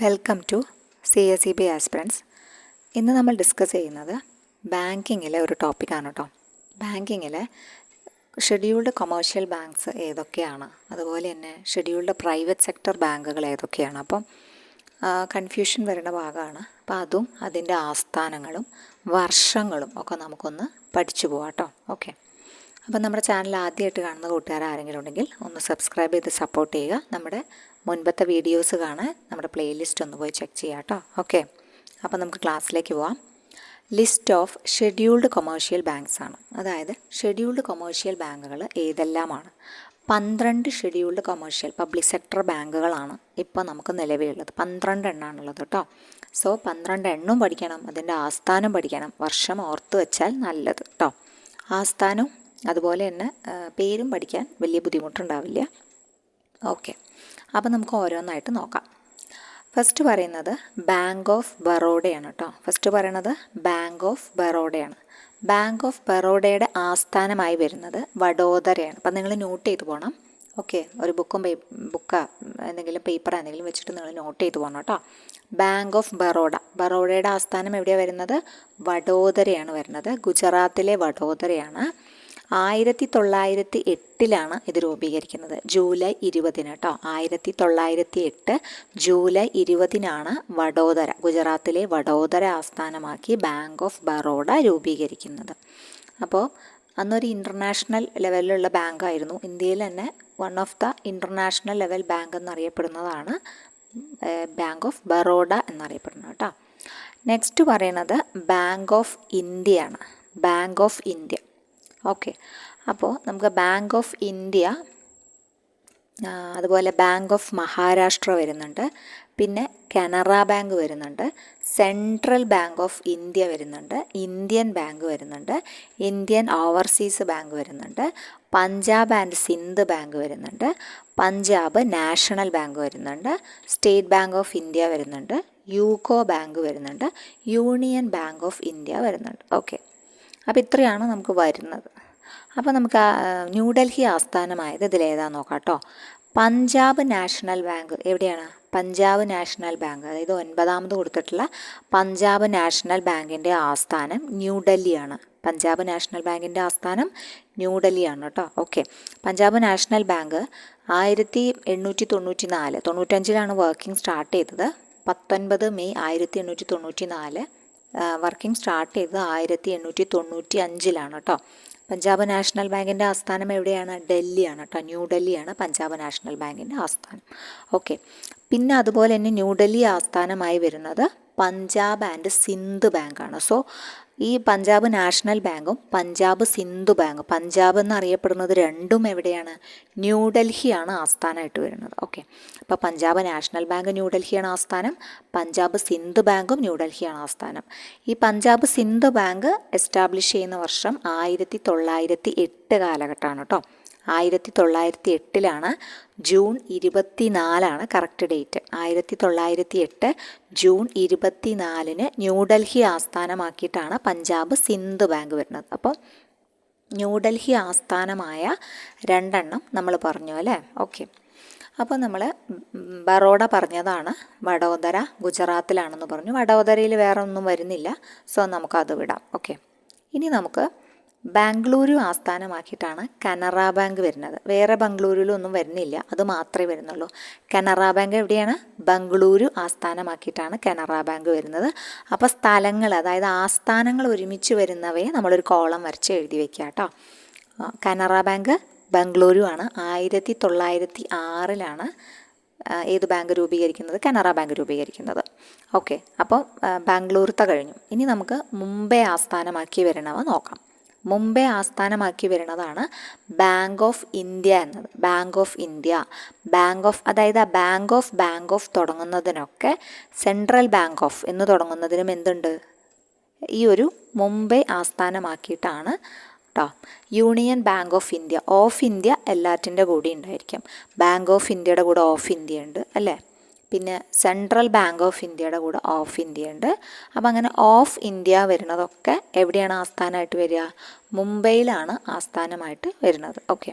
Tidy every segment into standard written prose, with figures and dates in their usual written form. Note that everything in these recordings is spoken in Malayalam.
Welcome to CSEB aspirants. ഇന്ന് നമ്മൾ ഡിസ്കസ് ചെയ്യുന്നത് ബാങ്കിങ്ങിലെ ഒരു ടോപ്പിക്കാണ് കേട്ടോ. ബാങ്കിങ്ങിലെ ഷെഡ്യൂൾഡ് കൊമേഴ്ഷ്യൽ ബാങ്ക്സ് ഏതൊക്കെയാണ്, അതുപോലെ തന്നെ ഷെഡ്യൂൾഡ് പ്രൈവറ്റ് സെക്ടർ ബാങ്കുകൾ ഏതൊക്കെയാണ്. അപ്പം കൺഫ്യൂഷൻ വരുന്ന ഭാഗമാണ്. അപ്പോൾ അതും അതിൻ്റെ ആസ്ഥാനങ്ങളും വർഷങ്ങളും ഒക്കെ നമുക്കൊന്ന് പഠിച്ചു പോകാം കേട്ടോ. ഓക്കെ, അപ്പം നമ്മുടെ ചാനൽ ആദ്യമായിട്ട് കാണുന്ന കൂട്ടുകാർ ആരെങ്കിലും ഉണ്ടെങ്കിൽ ഒന്ന് സബ്സ്ക്രൈബ് ചെയ്ത് സപ്പോർട്ട് ചെയ്യുക. നമ്മുടെ മുൻപത്തെ വീഡിയോസ് കാണാൻ നമ്മുടെ പ്ലേലിസ്റ്റ് ഒന്ന് പോയി ചെക്ക് ചെയ്യാം കേട്ടോ. ഓക്കെ, അപ്പോൾ നമുക്ക് ക്ലാസ്സിലേക്ക് പോവാം. List of scheduled commercial banks ആണ്. അതായത് ഷെഡ്യൂൾഡ് കൊമേഴ്ഷ്യൽ ബാങ്കുകൾ ഏതെല്ലാമാണ്. 12 ഷെഡ്യൂൾഡ് കൊമേഴ്ഷ്യൽ പബ്ലിക് സെക്ടർ ബാങ്കുകളാണ് ഇപ്പോൾ നമുക്ക് നിലവിലുള്ളത്. 12 എണ്ണാണുള്ളത് കേട്ടോ. സോ 12 എണ്ണം പഠിക്കണം, അതിൻ്റെ ആസ്ഥാനം പഠിക്കണം, വർഷം ഓർത്ത് വെച്ചാൽ നല്ലത് കേട്ടോ. ആസ്ഥാനവും അതുപോലെ തന്നെ പേരും പഠിക്കാൻ വലിയ ബുദ്ധിമുട്ടുണ്ടാവില്ല. ഓക്കെ, അപ്പോൾ നമുക്ക് ഓരോന്നായിട്ട് നോക്കാം. ഫസ്റ്റ് പറയുന്നത് ബാങ്ക് ഓഫ് ബറോഡയാണ് കേട്ടോ. ഫസ്റ്റ് പറയുന്നത് ബാങ്ക് ഓഫ് ബറോഡയാണ്. ബാങ്ക് ഓഫ് ബറോഡയുടെ ആസ്ഥാനമായി വരുന്നത് വഡോദരയാണ്. അപ്പം നിങ്ങൾ നോട്ട് ചെയ്ത് പോകണം. ഓക്കെ, ഒരു ബുക്ക് എന്തെങ്കിലും പേപ്പർ എന്തെങ്കിലും വെച്ചിട്ട് നിങ്ങൾ നോട്ട് ചെയ്ത് പോകണം കേട്ടോ. ബാങ്ക് ഓഫ് ബറോഡ, ബറോഡയുടെ ആസ്ഥാനം എവിടെയാണ് വരുന്നത്? വഡോദരയാണ് വരുന്നത്. ഗുജറാത്തിലെ വഡോദരയാണ്. 1908 ഇത് രൂപീകരിക്കുന്നത്. ജൂലൈ 20 കേട്ടോ. 1908 ജൂലൈ 20 വഡോദര, ഗുജറാത്തിലെ വഡോദര ആസ്ഥാനമാക്കി ബാങ്ക് ഓഫ് ബറോഡ രൂപീകരിക്കുന്നത്. അപ്പോൾ അന്നൊരു ഇൻ്റർനാഷണൽ ലെവലിലുള്ള ബാങ്കായിരുന്നു. ഇന്ത്യയിൽ തന്നെ one of the international level bank എന്നറിയപ്പെടുന്നതാണ് ബാങ്ക് ഓഫ് ബറോഡ എന്നറിയപ്പെടുന്നത് കേട്ടോ. നെക്സ്റ്റ് പറയുന്നത് ബാങ്ക് ഓഫ് ഇന്ത്യയാണ്. Bank of India. ഓക്കെ, അപ്പോൾ നമുക്ക് ബാങ്ക് ഓഫ് ഇന്ത്യ, അതുപോലെ ബാങ്ക് ഓഫ് മഹാരാഷ്ട്ര വരുന്നുണ്ട്, പിന്നെ കനറ ബാങ്ക് വരുന്നുണ്ട്, സെൻട്രൽ ബാങ്ക് ഓഫ് ഇന്ത്യ വരുന്നുണ്ട്, ഇന്ത്യൻ ബാങ്ക് വരുന്നുണ്ട്, ഇന്ത്യൻ ഓവർസീസ് ബാങ്ക് വരുന്നുണ്ട്, പഞ്ചാബ് ആൻഡ് സിന്ധ് ബാങ്ക് വരുന്നുണ്ട്, പഞ്ചാബ് നാഷണൽ ബാങ്ക് വരുന്നുണ്ട്, സ്റ്റേറ്റ് ബാങ്ക് ഓഫ് ഇന്ത്യ വരുന്നുണ്ട്, യൂക്കോ ബാങ്ക് വരുന്നുണ്ട്, യൂണിയൻ ബാങ്ക് ഓഫ് ഇന്ത്യ വരുന്നുണ്ട്. ഓക്കെ, അപ്പോൾ ഇത്രയാണ് നമുക്ക് വരുന്നത്. അപ്പോൾ നമുക്ക് ന്യൂഡൽഹി ആസ്ഥാനമായത് ഇതിലേതാന്ന് നോക്കാം കേട്ടോ. പഞ്ചാബ് നാഷണൽ ബാങ്ക് എവിടെയാണ്? പഞ്ചാബ് നാഷണൽ ബാങ്ക്, അതായത് 9ാമത് കൊടുത്തിട്ടുള്ള പഞ്ചാബ് നാഷണൽ ബാങ്കിൻ്റെ ആസ്ഥാനം ന്യൂഡൽഹിയാണ്. പഞ്ചാബ് നാഷണൽ ബാങ്കിൻ്റെ ആസ്ഥാനം ന്യൂഡൽഹിയാണ് കേട്ടോ. Okay, Punjab national bank 1894 95 working start ചെയ്തത്. 19 മെയ് 1894 വർക്കിംഗ് സ്റ്റാർട്ട് ചെയ്തത്. 1895 കേട്ടോ. പഞ്ചാബ് നാഷണൽ ബാങ്കിൻ്റെ ആസ്ഥാനം എവിടെയാണ്? ഡൽഹിയാണ് കേട്ടോ. ന്യൂഡൽഹിയാണ് പഞ്ചാബ് നാഷണൽ ബാങ്കിൻ്റെ ആസ്ഥാനം. ഓക്കെ, പിന്നെ അതുപോലെ തന്നെ ന്യൂഡൽഹി ആസ്ഥാനമായി വരുന്നത് പഞ്ചാബ് ആൻഡ് സിന്ധ് ബാങ്കാണ്. സോ ഈ പഞ്ചാബ് നാഷണൽ ബാങ്കും പഞ്ചാബ് സിന്ധു ബാങ്കും, പഞ്ചാബ് എന്നറിയപ്പെടുന്നത് രണ്ടും എവിടെയാണ്? ന്യൂഡൽഹിയാണ് ആസ്ഥാനമായിട്ട് വരുന്നത്. ഓക്കെ, അപ്പോൾ പഞ്ചാബ് നാഷണൽ ബാങ്ക് ന്യൂഡൽഹിയാണ് ആസ്ഥാനം, പഞ്ചാബ് സിന്ധു ബാങ്കും ന്യൂഡൽഹിയാണ് ആസ്ഥാനം. ഈ പഞ്ചാബ് സിന്ധു ബാങ്ക് എസ്റ്റാബ്ലിഷ് ചെയ്യുന്ന വർഷം 1908 കാലഘട്ടമാണ് കേട്ടോ. 1908 June 24 correct date. 1908 June 24 New Delhi ആസ്ഥാനമാക്കിയിട്ടാണ് പഞ്ചാബ് സിന്ധ് ബാങ്ക് വരുന്നത്. അപ്പോൾ ന്യൂഡൽഹി ആസ്ഥാനമായ 2 നമ്മൾ പറഞ്ഞു അല്ലേ. ഓക്കെ, അപ്പോൾ നമ്മൾ ബറോഡ പറഞ്ഞതാണ്. വഡോദര ഗുജറാത്തിലാണെന്ന് പറഞ്ഞു. വഡോദരയിൽ വേറെ ഒന്നും വരുന്നില്ല. സോ നമുക്കത് വിടാം. ഓക്കെ, ഇനി നമുക്ക് ബാംഗ്ലൂരു ആസ്ഥാനമാക്കിയിട്ടാണ് കനറ ബാങ്ക് വരുന്നത്. വേറെ ബംഗളൂരുവിലൊന്നും വരുന്നില്ല, അത് മാത്രമേ വരുന്നുള്ളൂ. കനറ ബാങ്ക് എവിടെയാണ്? ബംഗളൂരു ആസ്ഥാനമാക്കിയിട്ടാണ് കനറ ബാങ്ക് വരുന്നത്. അപ്പോൾ സ്ഥലങ്ങൾ, അതായത് ആസ്ഥാനങ്ങൾ ഒരുമിച്ച് വരുന്നവയെ നമ്മളൊരു കോളം വരച്ച് എഴുതി വയ്ക്കുക കേട്ടോ. കനറ ബാങ്ക് ബംഗളൂരു ആണ്. 1906 ഏത് ബാങ്ക് രൂപീകരിക്കുന്നത്? കനറ ബാങ്ക് രൂപീകരിക്കുന്നത്. ഓക്കെ, അപ്പോൾ ബാംഗ്ലൂർത്തെ കഴിഞ്ഞു. ഇനി നമുക്ക് മുംബൈ ആസ്ഥാനമാക്കി വരണവ നോക്കാം. മുംബൈ ആസ്ഥാനമാക്കി വരുന്നതാണ് ബാങ്ക് ഓഫ് ഇന്ത്യ എന്നത്. ബാങ്ക് ഓഫ് ഇന്ത്യ, അതായത് ബാങ്ക് ഓഫ് തുടങ്ങുന്നതിനൊക്കെ സെൻട്രൽ ബാങ്ക് ഓഫ് എന്ന് തുടങ്ങുന്നതിനും എന്തുണ്ട്? ഈ ഒരു മുംബൈ ആസ്ഥാനമാക്കിയിട്ടാണ് കേട്ടോ. Union bank of India, of India എല്ലാറ്റിൻ്റെ കൂടെ ഉണ്ടായിരിക്കും. ബാങ്ക് ഓഫ് ഇന്ത്യയുടെ കൂടെ ഓഫ് ഇന്ത്യ ഉണ്ട് അല്ലേ. പിന്നെ സെൻട്രൽ ബാങ്ക് ഓഫ് ഇന്ത്യയുടെ കൂടെ ഓഫ് ഇന്ത്യ ഉണ്ട്. അപ്പം അങ്ങനെ ഓഫ് ഇന്ത്യ വരുന്നതൊക്കെ എവിടെയാണ് ആസ്ഥാനമായിട്ട് വരിക? മുംബൈയിലാണ് ആസ്ഥാനമായിട്ട് വരുന്നത്. ഓക്കെ,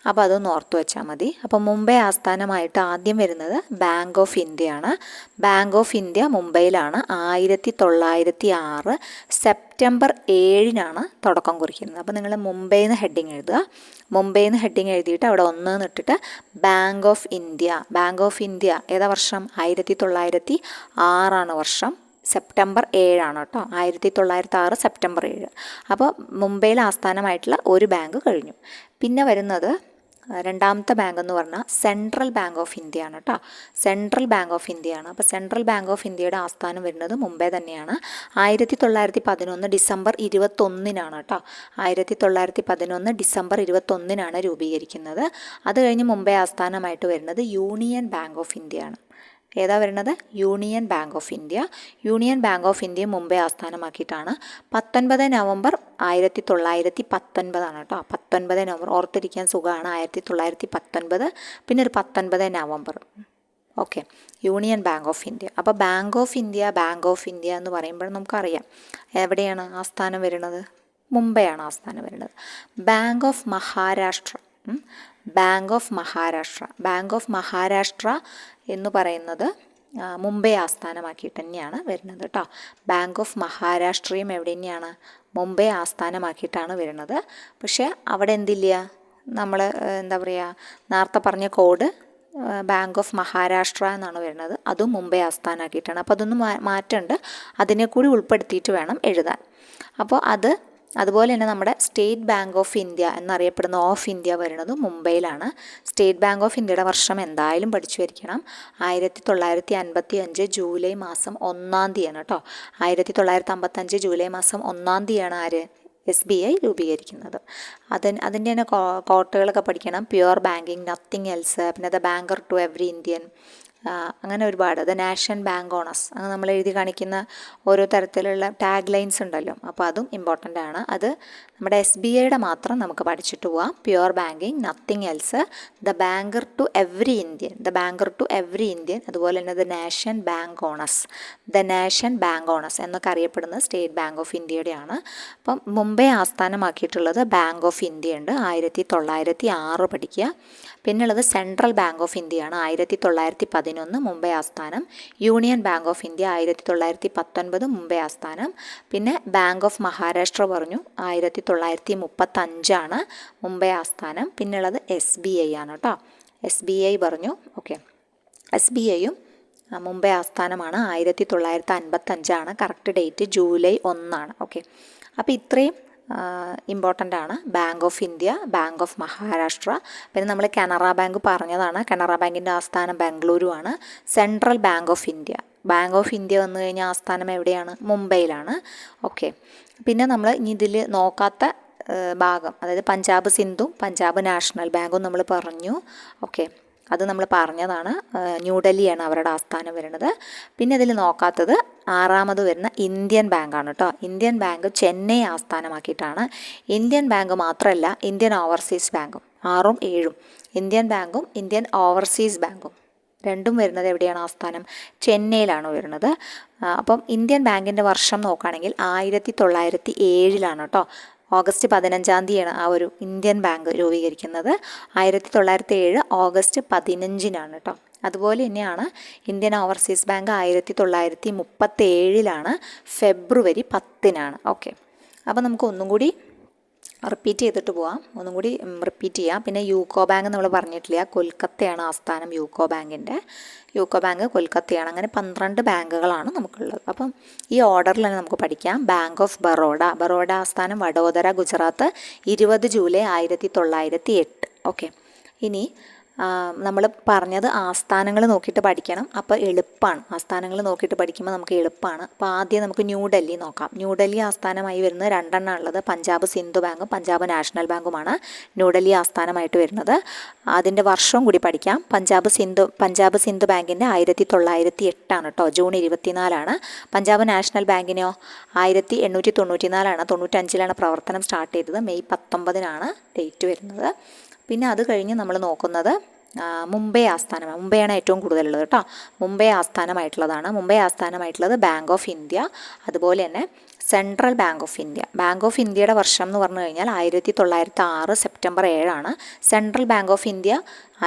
അപ്പോൾ അതൊന്ന് ഓർത്ത് വെച്ചാൽ മതി. അപ്പോൾ മുംബൈ ആസ്ഥാനമായിട്ട് ആദ്യം വരുന്നത് ബാങ്ക് ഓഫ് ഇന്ത്യ ആണ്. ബാങ്ക് ഓഫ് ഇന്ത്യ മുംബൈയിലാണ് 1906 സെപ്റ്റംബർ 7 തുടക്കം കുറിക്കുന്നത്. അപ്പോൾ നിങ്ങൾ മുംബൈയിൽ നിന്ന് ഹെഡിങ് എഴുതുക. മുംബൈയിൽ നിന്ന് ഹെഡിങ് എഴുതിയിട്ട് അവിടെ 1 ഇട്ടിട്ട് bank of India. Bank of India ഏതാ വർഷം? 1906 വർഷം. സെപ്റ്റംബർ 7 കേട്ടോ. 1906 സെപ്റ്റംബർ 7. അപ്പോൾ മുംബൈയിൽ ആസ്ഥാനമായിട്ടുള്ള ഒരു ബാങ്ക് കഴിഞ്ഞു. പിന്നെ വരുന്നത് രണ്ടാമത്തെ ബാങ്ക് എന്ന് പറഞ്ഞാൽ സെൻട്രൽ ബാങ്ക് ഓഫ് ഇന്ത്യ ആണ് കേട്ടോ. സെൻട്രൽ ബാങ്ക് ഓഫ് ഇന്ത്യ ആണ്. അപ്പോൾ സെൻട്രൽ ബാങ്ക് ഓഫ് ഇന്ത്യയുടെ ആസ്ഥാനം വരുന്നത് മുംബൈ തന്നെയാണ്. 1911 ഡിസംബർ 21 കേട്ടോ. 1911 ഡിസംബർ 21 രൂപീകരിക്കുന്നത്. അത് കഴിഞ്ഞ് മുംബൈ ആസ്ഥാനമായിട്ട് വരുന്നത് യൂണിയൻ ബാങ്ക് ഓഫ് ഇന്ത്യ ആണ്. ഏതാ വരുന്നത്? Union bank of India. Union bank of India Mumbai ആസ്ഥാനമാക്കിയിട്ടാണ്. 19 നവംബർ 1919 കേട്ടോ. 19 നവംബർ ഓർത്തിരിക്കാൻ സുഖമാണ്. 1919 പിന്നെ ഒരു 19 November. Okay, union bank of India. അപ്പോൾ ബാങ്ക് ഓഫ് ഇന്ത്യ എന്ന് പറയുമ്പോൾ നമുക്കറിയാം എവിടെയാണ് ആസ്ഥാനം വരുന്നത്? മുംബൈ ആണ് ആസ്ഥാനം വരുന്നത്. Bank of Maharashtra bank of Maharashtra എന്ന് പറയുന്നത് മുംബൈ ആസ്ഥാനമാക്കിയിട്ട് തന്നെയാണ് വരുന്നത് കേട്ടോ. ബാങ്ക് ഓഫ് മഹാരാഷ്ട്രയും എവിടെ തന്നെയാണ്? മുംബൈ ആസ്ഥാനമാക്കിയിട്ടാണ് വരുന്നത്. പക്ഷേ അവിടെ എന്തില്ല, നമ്മൾ എന്താ പറയുക, നേരത്തെ പറഞ്ഞ കോഡ് ബാങ്ക് ഓഫ് മഹാരാഷ്ട്ര എന്നാണ് വരുന്നത്. അതും മുംബൈ ആസ്ഥാനമാക്കിയിട്ടാണ്. അപ്പോൾ അതൊന്നും മാറ്റമുണ്ട്, അതിനെ കൂടി ഉൾപ്പെടുത്തിയിട്ട് വേണം എഴുതാൻ. അപ്പോൾ അതുപോലെ തന്നെ നമ്മുടെ സ്റ്റേറ്റ് ബാങ്ക് ഓഫ് ഇന്ത്യ എന്നറിയപ്പെടുന്ന ഓഫ് ഇന്ത്യ വരുന്നത് മുംബൈയിലാണ്. സ്റ്റേറ്റ് ബാങ്ക് ഓഫ് ഇന്ത്യയുടെ വർഷം എന്തായാലും പഠിച്ചു വയ്ക്കണം. 1955 ജൂലൈ മാസം 1 കേട്ടോ. 1955 ജൂലൈ മാസം 1 ആര്? SBI രൂപീകരിക്കുന്നത്. അതിൻ്റെ തന്നെ കോട്ടുകളൊക്കെ പഠിക്കണം. പ്യുവർ ബാങ്കിങ്, നത്തിങ് എൽസ്, പിന്നെ the banker to every Indian, അങ്ങനെ ഒരുപാട്. ദ നാഷൻ ബാങ്ക് ഓണേഴ്സ്, അങ്ങനെ നമ്മൾ എഴുതി കാണിക്കുന്ന ഓരോ തരത്തിലുള്ള ടാഗ് ലൈൻസ് ഉണ്ടല്ലോ. അപ്പോൾ അതും ഇമ്പോർട്ടൻ്റ് ആണ്. അത് നമ്മുടെ SBIയുടെ മാത്രം നമുക്ക് പഠിച്ചിട്ട് പോവാം. Pure banking, nothing else, the banker to every Indian, അതുപോലെ തന്നെ ദ നാഷൻ ബാങ്ക് ഓണേഴ്സ് എന്നൊക്കെ അറിയപ്പെടുന്നത് സ്റ്റേറ്റ് ബാങ്ക് ഓഫ് ഇന്ത്യയുടെയാണ്. അപ്പം മുംബൈ ആസ്ഥാനമാക്കിയിട്ടുള്ളത് ബാങ്ക് ഓഫ് ഇന്ത്യ ഉണ്ട്. 1906 പഠിക്കുക. പിന്നുള്ളത് സെൻട്രൽ ബാങ്ക് ഓഫ് ഇന്ത്യയാണ്. 1911 മുംബൈ ആസ്ഥാനം. Union bank of India 1919 Mumbai ആസ്ഥാനം. പിന്നെ ബാങ്ക് ഓഫ് മഹാരാഷ്ട്ര പറഞ്ഞു, 1935 മുംബൈ ആസ്ഥാനം. പിന്നുള്ളത് SBI ആണ് കേട്ടോ. SBI പറഞ്ഞു. ഓക്കെ, SBIയും മുംബൈ ആസ്ഥാനമാണ്. 1955 കറക്റ്റ് ഡേറ്റ്. ജൂലൈ 1. ഓക്കെ, അപ്പോൾ ഇത്രയും ഇമ്പോർട്ടൻ്റ് ആണ്. Bank of India, bank of Maharashtra. പിന്നെ നമ്മൾ കനറ ബാങ്ക് പറഞ്ഞതാണ്. കനറ ബാങ്കിൻ്റെ ആസ്ഥാനം ബാംഗ്ലൂരു ആണ്. സെൻട്രൽ ബാങ്ക് ഓഫ് ഇന്ത്യ വന്നു കഴിഞ്ഞാൽ ആസ്ഥാനം എവിടെയാണ്? മുംബൈയിലാണ്. ഓക്കെ, പിന്നെ നമ്മൾ ഇനി ഇതിൽ നോക്കാത്ത ഭാഗം, അതായത് പഞ്ചാബ് സിന്ധും പഞ്ചാബ് നാഷണൽ ബാങ്കും നമ്മൾ പറഞ്ഞു. ഓക്കെ, അത് നമ്മൾ പറഞ്ഞതാണ്. ന്യൂഡൽഹിയാണ് അവരുടെ ആസ്ഥാനം വരുന്നത്. പിന്നെ ഇതിൽ നോക്കാത്തത് 6 വരുന്ന ഇന്ത്യൻ ബാങ്കാണ് കേട്ടോ. ഇന്ത്യൻ ബാങ്ക് ചെന്നൈ ആസ്ഥാനമാക്കിയിട്ടാണ്. ഇന്ത്യൻ ബാങ്ക് മാത്രമല്ല, ഇന്ത്യൻ ഓവർസീസ് ബാങ്കും 6ഉം 7ഉം, ഇന്ത്യൻ ബാങ്കും ഇന്ത്യൻ ഓവർസീസ് ബാങ്കും രണ്ടും വരുന്നത് എവിടെയാണ് ആസ്ഥാനം? ചെന്നൈയിലാണ് വരുന്നത്. അപ്പം ഇന്ത്യൻ ബാങ്കിൻ്റെ വർഷം നോക്കുകയാണെങ്കിൽ 1907 കേട്ടോ. ഓഗസ്റ്റ് 15 ആ ഒരു ഇന്ത്യൻ ബാങ്ക് രൂപീകരിക്കുന്നത്. 1907 ഓഗസ്റ്റ് 15 കേട്ടോ. അതുപോലെ തന്നെയാണ് Indian overseas bank 1937 February 10. Okay, അപ്പോൾ നമുക്ക് ഒന്നും കൂടി റിപ്പീറ്റ് ചെയ്തിട്ട് പോവാം. റിപ്പീറ്റ് ചെയ്യാം. പിന്നെ യൂക്കോ ബാങ്ക് നമ്മൾ പറഞ്ഞിട്ടില്ല, കൊൽക്കത്തയാണ് ആസ്ഥാനം യൂക്കോ ബാങ്ക് കൊൽക്കത്തയാണ്. അങ്ങനെ 12 ബാങ്കുകളാണ് നമുക്കുള്ളത്. അപ്പം ഈ ഓർഡറിൽ തന്നെ നമുക്ക് പഠിക്കാം. ബാങ്ക് ഓഫ് ബറോഡ ആസ്ഥാനം വഡോദര, ഗുജറാത്ത്, 20 ജൂലൈ 1908. ഓക്കെ, ഇനി നമ്മൾ പറഞ്ഞത് ആസ്ഥാനങ്ങൾ നോക്കിയിട്ട് പഠിക്കണം. അപ്പോൾ എളുപ്പമാണ്. ആസ്ഥാനങ്ങൾ നോക്കിയിട്ട് പഠിക്കുമ്പോൾ നമുക്ക് എളുപ്പമാണ്. അപ്പോൾ ആദ്യം നമുക്ക് ന്യൂഡൽഹി നോക്കാം. ന്യൂഡൽഹി ആസ്ഥാനമായി വരുന്നത് 2 ഉള്ളത്. പഞ്ചാബ് സിന്ധു ബാങ്കും പഞ്ചാബ് നാഷണൽ ബാങ്കുമാണ് ന്യൂഡൽഹി ആസ്ഥാനമായിട്ട് വരുന്നത്. അതിൻ്റെ വർഷവും കൂടി പഠിക്കാം. പഞ്ചാബ് സിന്ധു ബാങ്കിൻ്റെ 1908 കേട്ടോ. ജൂൺ 24. പഞ്ചാബ് നാഷണൽ ബാങ്കിനെയോ 1894, 95 പ്രവർത്തനം സ്റ്റാർട്ട് ചെയ്തത്. മെയ് 19 ഡേറ്റ് വരുന്നത്. പിന്നെ അത് കഴിഞ്ഞ് നമ്മൾ നോക്കുന്നത് മുംബൈ ആസ്ഥാനമാണ്. മുംബൈയാണ് ഏറ്റവും കൂടുതലുള്ളത് കേട്ടോ. മുംബൈ ആസ്ഥാനമായിട്ടുള്ളതാണ്. മുംബൈ ആസ്ഥാനമായിട്ടുള്ളത് ബാങ്ക് ഓഫ് ഇന്ത്യ, അതുപോലെ തന്നെ central bank of India. Bank of ഇന്ത്യയുടെ വർഷം എന്ന് പറഞ്ഞു കഴിഞ്ഞാൽ 1906 September 7 central bank of India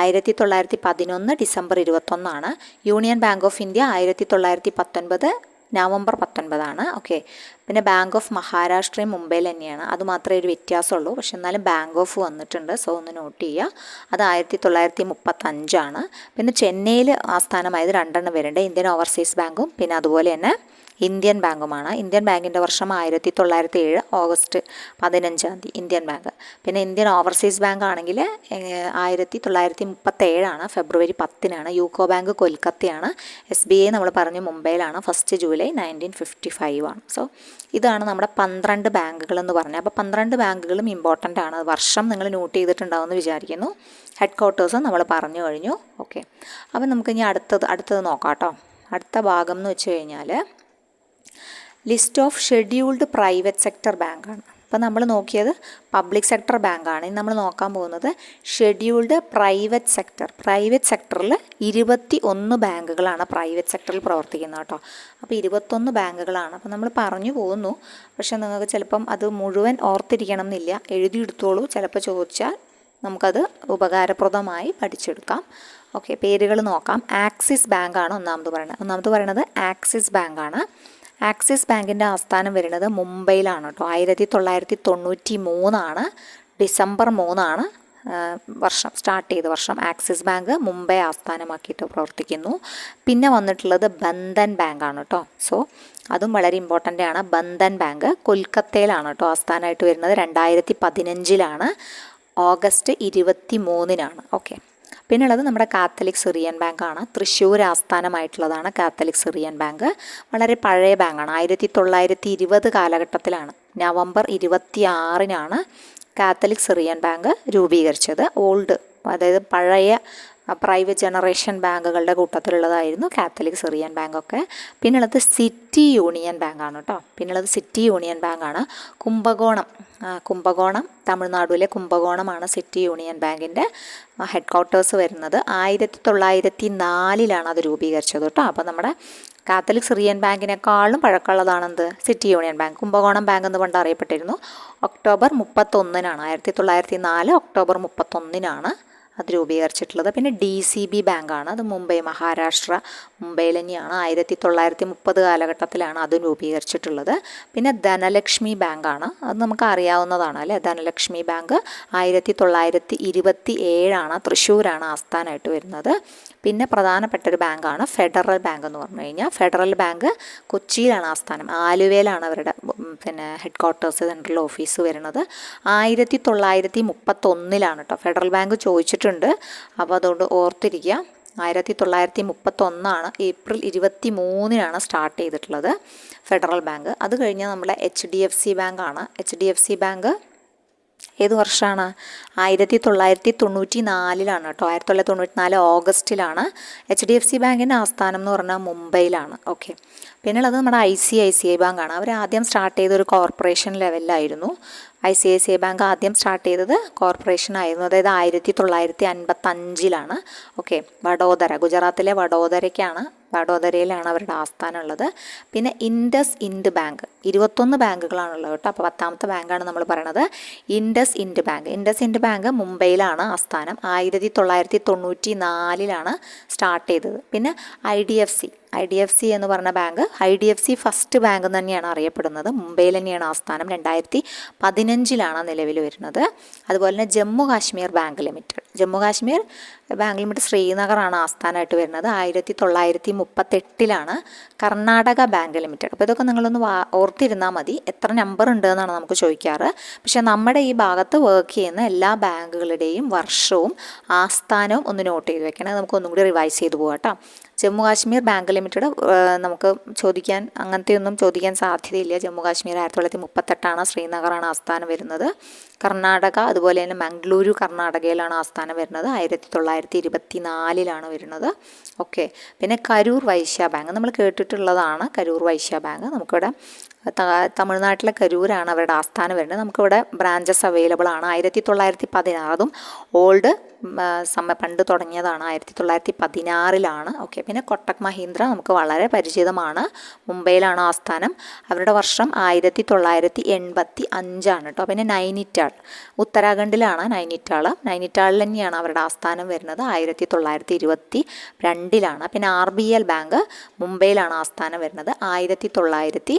1911 December 21. Union bank of India 1919 November 19. Okay. പിന്നെ ബാങ്ക് ഓഫ് മഹാരാഷ്ട്രയും മുംബൈയിൽ തന്നെയാണ്. അത് മാത്രമേ ഒരു വ്യത്യാസമുള്ളൂ. പക്ഷെ എന്നാലും ബാങ്ക് ഓഫ് വന്നിട്ടുണ്ട്. സോ ഒന്ന് നോട്ട് ചെയ്യുക. അത് 1935. പിന്നെ ചെന്നൈയിൽ ആസ്ഥാനമായത് 2 വരുന്നുണ്ട്. ഇന്ത്യൻ ഓവർസീസ് ബാങ്കും പിന്നെ അതുപോലെ തന്നെ ഇന്ത്യൻ ബാങ്കുമാണ്. ഇന്ത്യൻ ബാങ്കിൻ്റെ വർഷം 1907 ഓഗസ്റ്റ് 15 ഇന്ത്യൻ ബാങ്ക്. പിന്നെ ഇന്ത്യൻ ഓവർസീസ് ബാങ്ക് ആണെങ്കിൽ 1937 ഫെബ്രുവരി 10. യൂക്കോ ബാങ്ക് കൊൽക്കത്തയാണ്. SBI നമ്മൾ പറഞ്ഞു മുംബൈയിലാണ്. 1 ജൂലൈ 1955. സോ ഇതാണ് നമ്മുടെ 12 ബാങ്കുകൾ എന്ന് പറഞ്ഞത്. അപ്പോൾ 12 ബാങ്കുകളും ഇമ്പോർട്ടൻ്റ് ആണ്. വർഷം നിങ്ങൾ നോട്ട് ചെയ്തിട്ടുണ്ടാവുമെന്ന് വിചാരിക്കുന്നു. ഹെഡ് ക്വാർട്ടേഴ്സും നമ്മൾ പറഞ്ഞു കഴിഞ്ഞു. ഓക്കെ. അപ്പോൾ നമുക്കിനി അടുത്തത് നോക്കാം കേട്ടോ. അടുത്ത ഭാഗം എന്ന് വെച്ച് കഴിഞ്ഞാൽ list of scheduled private sector ബാങ്കാണ്. അപ്പോൾ നമ്മൾ നോക്കിയത് പബ്ലിക് സെക്ടർ ബാങ്കാണ്. ഇനി നമ്മൾ നോക്കാൻ പോകുന്നത് ഷെഡ്യൂൾഡ് പ്രൈവറ്റ് സെക്ടർ. പ്രൈവറ്റ് സെക്ടറിൽ 21 ബാങ്കുകളാണ് പ്രൈവറ്റ് സെക്ടറിൽ പ്രവർത്തിക്കുന്നത് കേട്ടോ. അപ്പോൾ 21 ബാങ്കുകളാണ്. അപ്പോൾ നമ്മൾ പറഞ്ഞു പോകുന്നു. പക്ഷേ നിങ്ങൾക്ക് ചിലപ്പം അത് മുഴുവൻ ഓർത്തിരിക്കണം എന്നില്ല. എഴുതിയെടുത്തോളൂ. ചിലപ്പോൾ ചോദിച്ചാൽ നമുക്കത് ഉപകാരപ്രദമായി പഠിച്ചെടുക്കാം. ഓക്കെ. പേരുകൾ നോക്കാം. ആക്സിസ് ബാങ്കാണ് ഒന്നാമത് പറയുന്നത് ആക്സിസ് ബാങ്കാണ്. ആക്സിസ് ബാങ്കിൻ്റെ ആസ്ഥാനം വരുന്നത് മുംബൈയിലാണ് കേട്ടോ. 1993 ഡിസംബർ 3 വർഷം സ്റ്റാർട്ട് ചെയ്ത വർഷം. ആക്സിസ് ബാങ്ക് മുംബൈ ആസ്ഥാനമാക്കിയിട്ട് പ്രവർത്തിക്കുന്നു. പിന്നെ വന്നിട്ടുള്ളത് ബന്ധൻ ബാങ്കാണ് കേട്ടോ. സോ അതും വളരെ ഇമ്പോർട്ടൻ്റ് ആണ്. ബന്ധൻ ബാങ്ക് കൊൽക്കത്തയിലാണ് കേട്ടോ ആസ്ഥാനമായിട്ട് വരുന്നത്. 2015 ഓഗസ്റ്റ് 23. ഓക്കെ. പിന്നുള്ളത് നമ്മുടെ കാത്തലിക് സിറിയൻ ബാങ്കാണ്. തൃശ്ശൂർ ആസ്ഥാനമായിട്ടുള്ളതാണ് കാത്തലിക് സിറിയൻ ബാങ്ക്. വളരെ പഴയ ബാങ്കാണ്. 1920 കാലഘട്ടത്തിലാണ് നവംബർ 26 കാത്തലിക് സിറിയൻ ബാങ്ക് രൂപീകരിച്ചത്. അതായത് പഴയ പ്രൈവറ്റ് ജനറേഷൻ ബാങ്കുകളുടെ കൂട്ടത്തിലുള്ളതായിരുന്നു കാത്തലിക് സിറിയൻ ബാങ്കൊക്കെ. പിന്നുള്ളത് സിറ്റി യൂണിയൻ ബാങ്കാണ് കേട്ടോ. സിറ്റി യൂണിയൻ ബാങ്കാണ്. കുംഭകോണം തമിഴ്നാട്ടിലെ കുംഭകോണമാണ് സിറ്റി യൂണിയൻ ബാങ്കിൻ്റെ ഹെഡ് ക്വാർട്ടേഴ്സ് വരുന്നത്. 1904 അത് രൂപീകരിച്ചത് കേട്ടോ. അപ്പോൾ നമ്മുടെ കാത്തലിക് സിറിയൻ ബാങ്കിനേക്കാളും പഴക്കമുള്ളതാണെന്ത് city union bank. Kumbakonam bank എന്ന് പണ്ട് അറിയപ്പെട്ടിരുന്നു. ഒക്ടോബർ 31 1904 ഒക്ടോബർ 31 അത് രൂപീകരിച്ചിട്ടുള്ളത്. പിന്നെ DCB ബാങ്കാണ്. അത് മുംബൈയിൽ തന്നെയാണ്. 1930 കാലഘട്ടത്തിലാണ് അതും രൂപീകരിച്ചിട്ടുള്ളത്. പിന്നെ ധനലക്ഷ്മി ബാങ്കാണ്. അത് നമുക്ക് അറിയാവുന്നതാണ് അല്ലേ. ധനലക്ഷ്മി ബാങ്ക് 1927 തൃശ്ശൂരാണ് ആസ്ഥാനമായിട്ട് വരുന്നത്. പിന്നെ പ്രധാനപ്പെട്ട ഒരു ബാങ്കാണ് ഫെഡറൽ ബാങ്ക് എന്ന് പറഞ്ഞു കഴിഞ്ഞാൽ. ഫെഡറൽ ബാങ്ക് കൊച്ചിയിലാണ് ആസ്ഥാനം. ആലുവയിലാണ് അവരുടെ ഹെഡ് ക്വാർട്ടേഴ്സ് സെൻട്രൽ ഓഫീസ് വരുന്നത്. 1931 കേട്ടോ. ഫെഡറൽ ബാങ്ക് ചോദിച്ചിട്ടുണ്ട്. അപ്പോൾ അതുകൊണ്ട് ഓർത്തിരിക്കുക. 1931 ഏപ്രിൽ 23 സ്റ്റാർട്ട് ചെയ്തിട്ടുള്ളത് ഫെഡറൽ ബാങ്ക്. അത് കഴിഞ്ഞാൽ നമ്മുടെ HDFC ബാങ്കാണ്. HDFC ബാങ്ക് ഏത് വർഷമാണ്? 1994 കേട്ടോ. 1994 ഓഗസ്റ്റിലാണ്. HDFC ബാങ്കിൻ്റെ ആസ്ഥാനം എന്ന് പറഞ്ഞാൽ മുംബൈയിലാണ്. ഓക്കെ. പിന്നുള്ളത് നമ്മുടെ ICICI ബാങ്കാണ്. അവർ ആദ്യം സ്റ്റാർട്ട് ചെയ്തൊരു കോർപ്പറേഷൻ ലെവലിലായിരുന്നു. ICICI ബാങ്ക് ആദ്യം സ്റ്റാർട്ട് ചെയ്തത് കോർപ്പറേഷനായിരുന്നു. അതായത് 1955. ഓക്കെ. ഗുജറാത്തിലെ വഡോദരയിലാണ് അവരുടെ ആസ്ഥാനം ഉള്ളത്. പിന്നെ ഇൻഡസ് ബാങ്ക് 21 ബാങ്കുകളാണുള്ളത് കേട്ടോ. അപ്പോൾ 10ാമത്തെ ബാങ്കാണ് നമ്മൾ പറയണത് ഇൻഡസ് ബാങ്ക് മുംബൈയിലാണ് ആസ്ഥാനം. 1994 സ്റ്റാർട്ട് ചെയ്തത്. പിന്നെ IDFC എന്ന് പറഞ്ഞ ബാങ്ക് IDFC ഫസ്റ്റ് ബാങ്ക് തന്നെയാണ് അറിയപ്പെടുന്നത്. മുംബൈയിൽ തന്നെയാണ് ആസ്ഥാനം. 2015 നിലവിൽ വരുന്നത്. അതുപോലെ തന്നെ ജമ്മു കാശ്മീർ ബാങ്ക് ലിമിറ്റഡ് ശ്രീനഗറാണ് ആസ്ഥാനമായിട്ട് വരുന്നത്. 1938 കർണാടക ബാങ്ക് ലിമിറ്റഡ്. അപ്പോൾ ഇതൊക്കെ നിങ്ങളൊന്ന് ഓർത്തിരുന്നാൽ മതി. എത്ര നമ്പർ ഉണ്ട് എന്നാണ് നമുക്ക് ചോദിക്കാറ്. പക്ഷേ നമ്മുടെ ഈ ഭാഗത്ത് വർക്ക് ചെയ്യുന്ന എല്ലാ ബാങ്കുകളുടെയും വർഷവും ആസ്ഥാനവും ഒന്ന് നോട്ട് ചെയ്ത് വെക്കണം. നമുക്കൊന്നും കൂടി റിവൈസ് ചെയ്ത് പോകാം കേട്ടോ. ജമ്മു കാശ്മീർ ബാങ്ക് ലിമിറ്റഡ് നമുക്ക് അങ്ങനത്തെയൊന്നും ചോദിക്കാൻ സാധ്യതയില്ല. ജമ്മു കാശ്മീർ 1938 ശ്രീനഗറാണ് ആസ്ഥാനം വരുന്നത്. കർണാടക അതുപോലെ തന്നെ മംഗളൂരു കർണാടകയിലാണ് ആസ്ഥാനം വരുന്നത്. 1924 വരുന്നത്. ഓക്കെ. പിന്നെ കരൂർ വൈശ്യ ബാങ്ക് നമ്മൾ കേട്ടിട്ടുള്ളതാണ്. കരൂർ വൈശ്യ ബാങ്ക് നമുക്കിവിടെ തമിഴ്നാട്ടിലെ കരൂരാണ് അവരുടെ ആസ്ഥാനം വരുന്നത്. നമുക്കിവിടെ ബ്രാഞ്ചസ് അവൈലബിൾ ആണ്. 1916, അതും ഓൾഡ് പണ്ട് തുടങ്ങിയതാണ്, 1916 ഓക്കെ. പിന്നെ കൊട്ടക് മഹീന്ദ്ര നമുക്ക് വളരെ പരിചിതമാണ്, മുംബൈയിലാണ് ആസ്ഥാനം. അവരുടെ വർഷം 1985 കേട്ടോ. പിന്നെ നൈനിറ്റാൾ, ഉത്തരാഖണ്ഡിലാണ് നൈനിറ്റാളിൽ തന്നെയാണ് അവരുടെ ആസ്ഥാനം വരുന്നത്, 1922. പിന്നെ RBL ബാങ്ക് മുംബൈയിലാണ് ആസ്ഥാനം വരുന്നത്, 1943